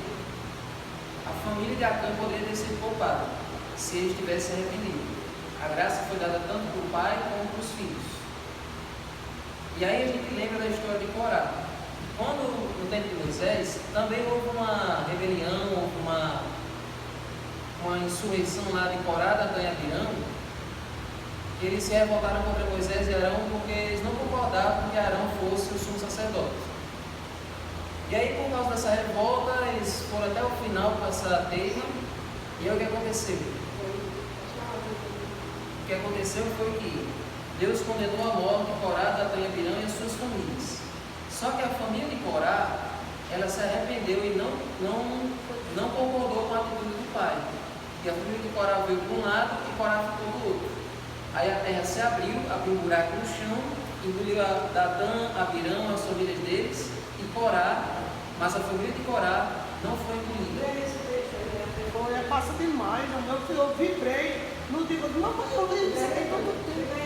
a família de Acã poderia ter sido poupada se eles tivessem arrependido. A graça foi dada tanto para o pai como para os filhos. E aí a gente lembra da história de Corá. Quando, no tempo de Moisés, também houve uma rebelião, houve uma insurreição lá de Corá, Datã e Abirão, que eles se revoltaram contra Moisés e Arão porque eles não concordavam que Arão fosse o sumo sacerdote. E aí, por causa dessa revolta, eles foram até o final com essa teima. E aí o que aconteceu? O que aconteceu foi que Deus condenou a morte Corá, Datã e Abirão e as suas famílias. Só que a família de Corá, ela se arrependeu e não concordou com a atitude do pai. E a família de Corá veio para um lado e Corá ficou do outro. Aí a terra se abriu um buraco no chão, engoliu a Datã, Abirão, as famílias deles e Corá, mas a família de Corá não foi engolida. Foi, passa demais. O meu filho, eu vibrei. Não digo, mamãe, eu li isso aqui todo tempo.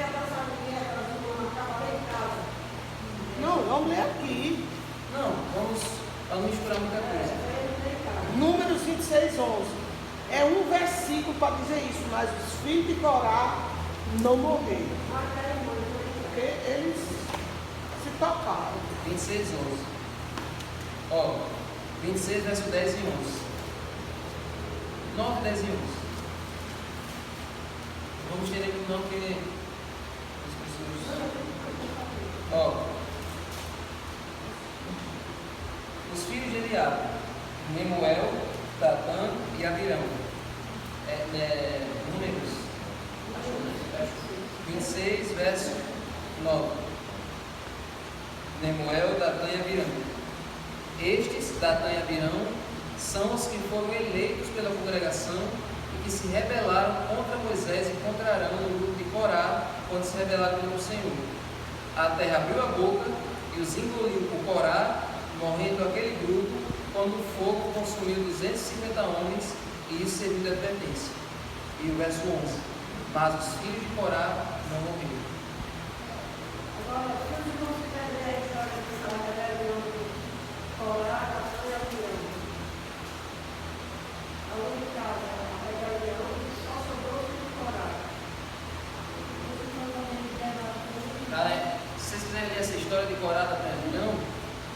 Não, vamos ler aqui. Não, vamos misturar muita coisa. Números 26, 11. É um versículo para dizer isso, mas os filhos de Corá não morreram. Porque eles se tocaram. 26, 11. Ó, 26, verso 10 e 11. 9, 10 e 11. Vamos ter aqui não porque as pessoas. Ó. Os filhos de Eliabe, Nemuel, Datã e Abirão. Números 26, verso 9. Nemuel, Datã e Abirão. Estes, Datã e Abirão, são os que foram eleitos pela congregação e que se rebelaram contra Moisés e contra Arão no grupo de Corá, quando se rebelaram contra o Senhor. A terra abriu a boca e os engoliu por Corá, morrendo aquele grupo, quando o fogo consumiu 250 homens, e isso serviu de advertência. E o verso 11. Mas os filhos de Corá não morreram. Agora, se eu considerar a história da rebelião de Corá, Datã e Abirão, a única rebelião só sobrou o filho de Corá. história de Corá da rebelião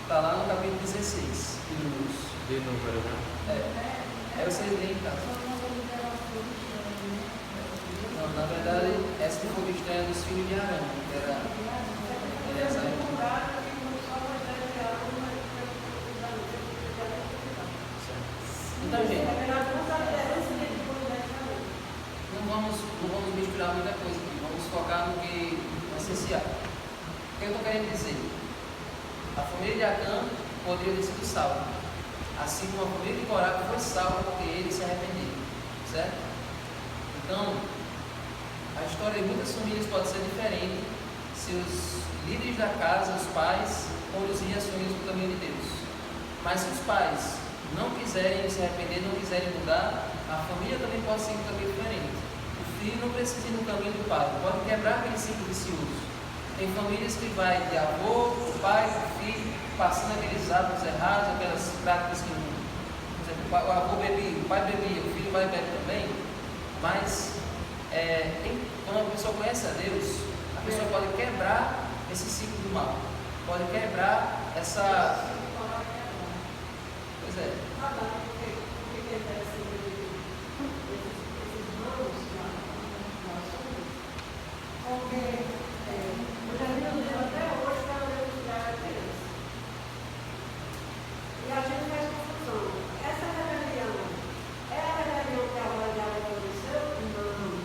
está lá no capítulo 16 de Números. De número, né? Aí vocês leem em casa. Não, na verdade, essa que foi estranha dos filhos de Arão, que era essa aí. Então, gente, não vamos misturar muita coisa aqui, vamos focar no que é essencial. O que eu estou querendo dizer? A família de Acã poderia ter sido salva, assim como a família de Corá foi salva porque eles se arrependeram, certo? Então, a história de muitas famílias pode ser diferente se os líderes da casa, os pais, conduzirem as famílias para o caminho de Deus. Mas se os pais não quiserem se arrepender, não quiserem mudar, a família também pode seguir um caminho diferente. O filho não precisa ir no caminho do pai, pode quebrar aquele ciclo vicioso. Tem famílias que vai de avô, do pai, do filho, passando aqueles hábitos errados, aquelas práticas que não. Por exemplo, o avô bebia, o pai bebia, o filho vai e bebe também. Mas quando a pessoa conhece a Deus, a pessoa pode quebrar esse ciclo do mal, pode quebrar essa. Pois é. Eu já vi no livro até hoje para ler os lugares da criança. E a gente faz confusão. Essa rebelião é a rebelião que a hora de água aconteceu? Não.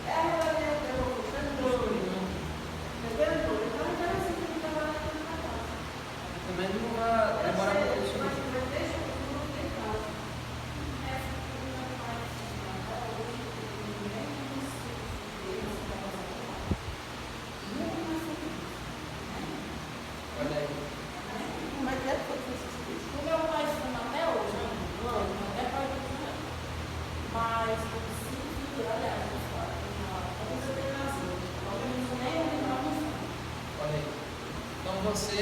É a rebelião que aconteceu? Não. Entendeu? Então é assim que a gente trabalha aqui na casa. Também não vai demorar muito isso. Mas deixa o mundo em casa. Olha aí. Como é que é que foi que vocês fizeram? O meu pai fuma até hoje, né? Até para hoje. Mas eu sinto, aliás, talvez eu tenha razão. Talvez eu nem lembrava. Olha aí. Então você,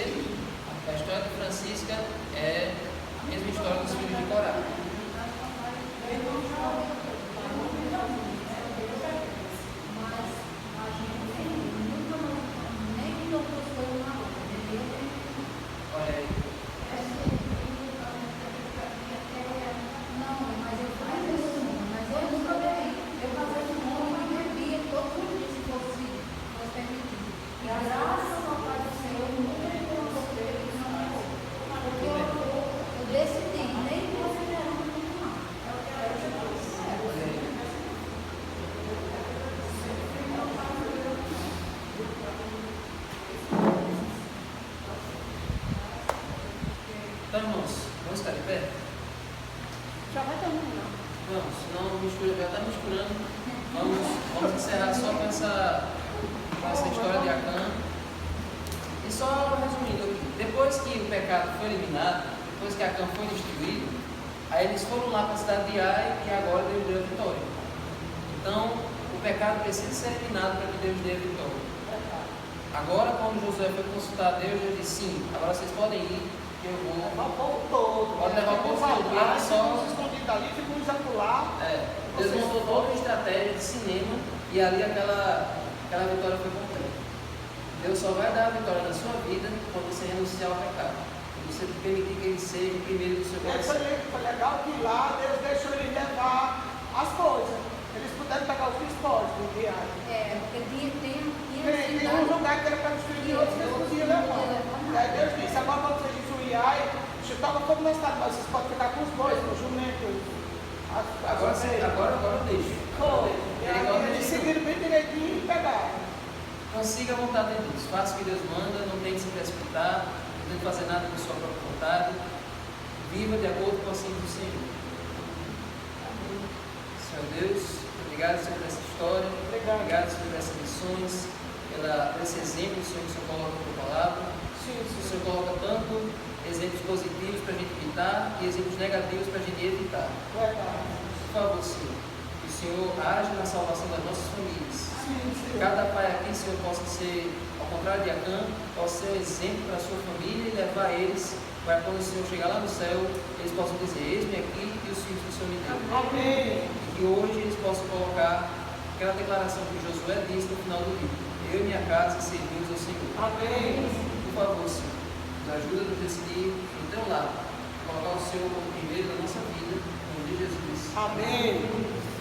a história de Francisca é a mesma história dos filhos de Corá. Olha aí. Olha aí. Então, irmãos, vamos ficar de pé? Já vai terminar. Vamos, senão mistura, já está misturando. Vamos encerrar só com essa história de Acã. E só resumindo aqui, depois que o pecado foi eliminado, depois que Acã foi destruído, aí eles foram lá para a cidade de Ai e agora Deus deu a vitória. Então, o pecado precisa ser eliminado para que Deus dê a vitória. Agora, quando Josué foi consultar Deus, Deus disse: sim, agora vocês podem ir, que eu vou. Levar o povo todo. Pode levar o povo todo, lá, só- ficam uns escondidos ali, ficam uns acolá. Deus montou toda uma estratégia de cinema e ali aquela vitória foi completa. Deus só vai dar a vitória na sua vida quando você renunciar ao pecado. Quando você permitir que ele seja o primeiro do seu coração. Foi legal que lá Deus deixou eles levar as coisas. Eles puderam pegar os esportes do viagem. Tem um lugar que era para destruir e outros que eles podiam levar. Aí Deus disse: agora quando vocês destruírem Ai, estava todo na cidade, mas vocês podem ficar com os bois, com os jumentos. Agora eu deixo. Foi. E Ele aí gosta eles de seguiram bem direitinho e pegaram. Consiga a vontade de Deus. Faça o que Deus manda, não tem que se precipitar, não tem que fazer nada com sua própria vontade. Viva de acordo com a assim do Senhor. Senhor Deus, obrigado por essa história, obrigado por essas lições, por esse exemplo que o Senhor coloca na tua palavra. O Senhor coloca tanto exemplos positivos para a gente imitar e exemplos negativos para a gente evitar. Por favor, Senhor, que o Senhor age na salvação das nossas famílias. Cada pai aqui, Senhor, possa ser, ao contrário de Acã, possa ser um exemplo para a sua família e levar eles para quando o Senhor chegar lá no céu, eles possam dizer: eis-me aqui e os filhos do Senhor me deu. Amém. E que hoje eles possam colocar aquela declaração que Josué disse no final do livro: eu e minha casa servimos ao Senhor. Amém. Por favor, Senhor. Nos ajuda a nos decidir no teu lado. Colocar o Senhor como primeiro na nossa vida. Em nome de Jesus. Amém.